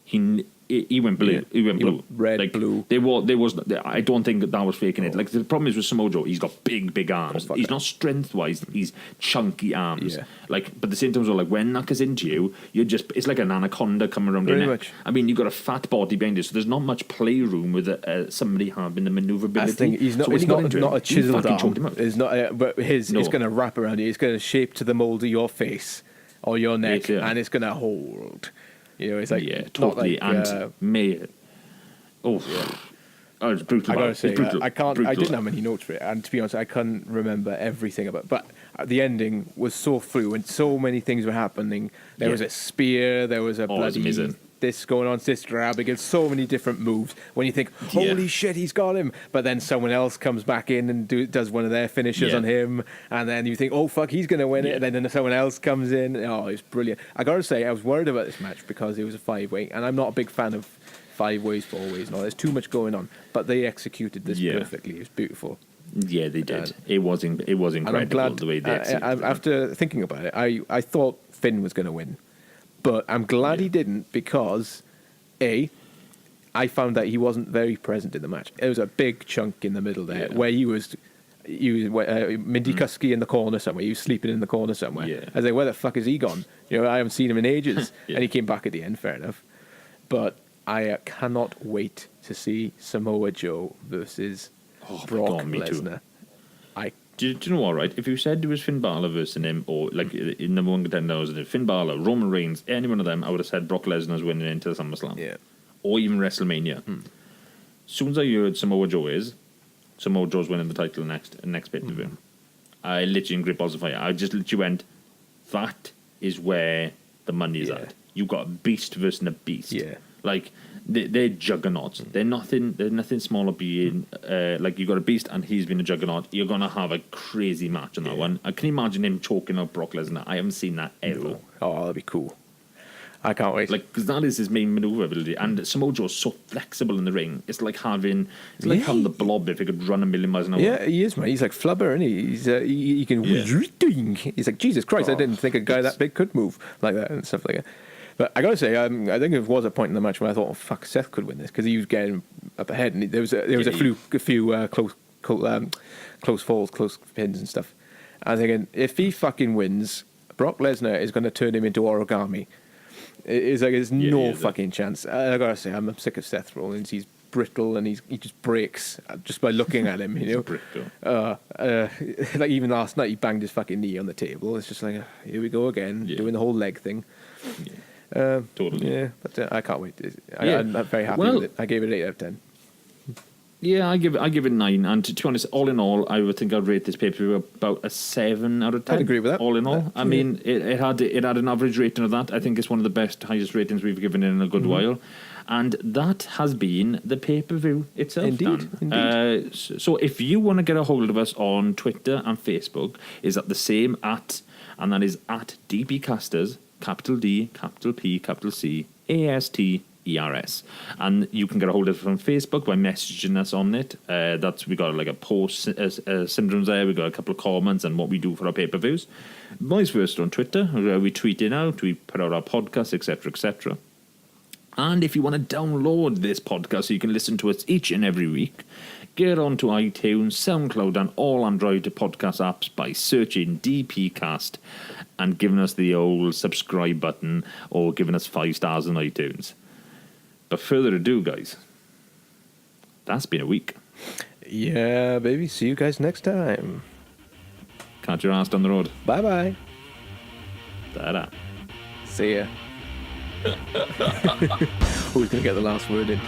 he went blue. Yeah. He went He blue. went red, like, blue. There was. I don't think that was faking it. Like the problem is with Samoa Joe, he's got big arms. fuck He's that. not strength-wise. He's chunky arms. Yeah. Like, but at the same time, like when that gets into you, it's like an anaconda coming around your Pretty neck. much. I mean, you've got a fat body behind you, so there's not much playroom with somebody having the maneuverability. That's the thing. He's not. So when It's he got not, into not him, a chiseled he fucking choked him arm. out. It's not. But his. No. It's going to wrap around you. It's going to shape to the mold of your face or your neck, Yeah. and it's going to hold. You know, it's like Yeah, not totally. like, And may. Oh, oh, it's brutal. I gotta It's say, brutal. I can't. Brutal. I didn't have many notes for it, and to be honest, I couldn't remember everything about. But the ending was so fluid, and so many things were happening. There was a spear. There was a it was bloody amazing. this going on, sister grabbing, and so many different moves. When you think, holy Yeah. shit, he's got him, but then someone else comes back in and does one of their finishes Yeah. on him, and then you think, oh fuck, he's gonna win it, Yeah. and then someone else comes in. Oh, it's brilliant. I gotta say, I was worried about this match because it was a 5-way, and I'm not a big fan of 5 ways, 4 ways, and all. There's too much going on, but they executed this Yeah. perfectly. It was beautiful. Yeah, they did. It was incredible And I'm glad, the way they executed it. after thinking about it, I thought Finn was going to win. But I'm glad he didn't because, A, I found that he wasn't very present in the match. There was a big chunk in the middle there Yeah. where he was Mindy Kusky in the corner somewhere. He was sleeping in the corner somewhere. Yeah. I was like, where the fuck is he gone? You know, I haven't seen him in ages. Yeah. And he came back at the end, fair enough. But I cannot wait to see Samoa Joe versus Oh my Brock God, me too. Lesnar. Do you know what, right? If you said it was Finn Balor versus him, or like in number one contender was it Finn Balor, Roman Reigns, any one of them, I would have said Brock Lesnar's winning into the SummerSlam. Yeah. Or even WrestleMania. As soon as I heard Samoa Joe's winning the title next pay-per-view. I literally in great balls of fire. I just literally went, that is where the money is at. You've got a beast versus a beast. Yeah. Like, they're juggernauts. They're nothing smaller being, like, you've got a beast and he's been a juggernaut. You're going to have a crazy match on that one. I can imagine him choking out Brock Lesnar. I haven't seen that ever. Oh, that'd be cool. I can't wait. Like, because that is his main maneuverability. And Samoa Joe's so flexible in the ring. It's like having the Blob if he could run 1,000,000 miles an hour. yeah, he is, man. He's like flubber, and he can. Yeah. He's like, Jesus Christ! I didn't think a guy that big could move like that and stuff like that. But I gotta say, I think there was a point in the match where I thought, oh fuck, Seth could win this because he was getting up ahead, and there was a few close falls, close pins and stuff. I was thinking, if he fucking wins, Brock Lesnar is going to turn him into origami. It's like there's no fucking chance. I gotta say, I'm sick of Seth Rollins. He's brittle and he just breaks just by looking at him. You know, Brittle. like even last night, he banged his fucking knee on the table. It's just like, here we go again, doing the whole leg thing. Totally. Yeah, but I can't wait. I'm very happy with it. I gave it 8 out of 10. Yeah, I give it 9. And to be honest, all in all, I would think I'd rate this pay-per-view about a 7 out of 10. I'd agree with that. All in all, I mean, it had an average rating of that. I think it's one of the best, highest ratings we've given in a good while. And that has been the pay-per-view itself. Indeed. So if you want to get a hold of us on Twitter and Facebook, is that the same and that is at DPCasters, capital D, capital P, capital C, ASTERS. And you can get a hold of us on Facebook by messaging us on it. We got like a post syndromes there. We got a couple of comments and what we do for our pay-per-views. Vice versa on Twitter, where we tweet it out, we put out our podcast, etc., etc. And if you want to download this podcast so you can listen to us each and every week, get onto iTunes, SoundCloud, and all Android podcast apps by searching DPCast and giving us the old subscribe button or giving us 5 stars on iTunes. But further ado, guys, that's been a week. Yeah, baby. See you guys next time. Catch your ass down the road. Bye-bye. Ta-da. See ya. Who's going to get the last word in?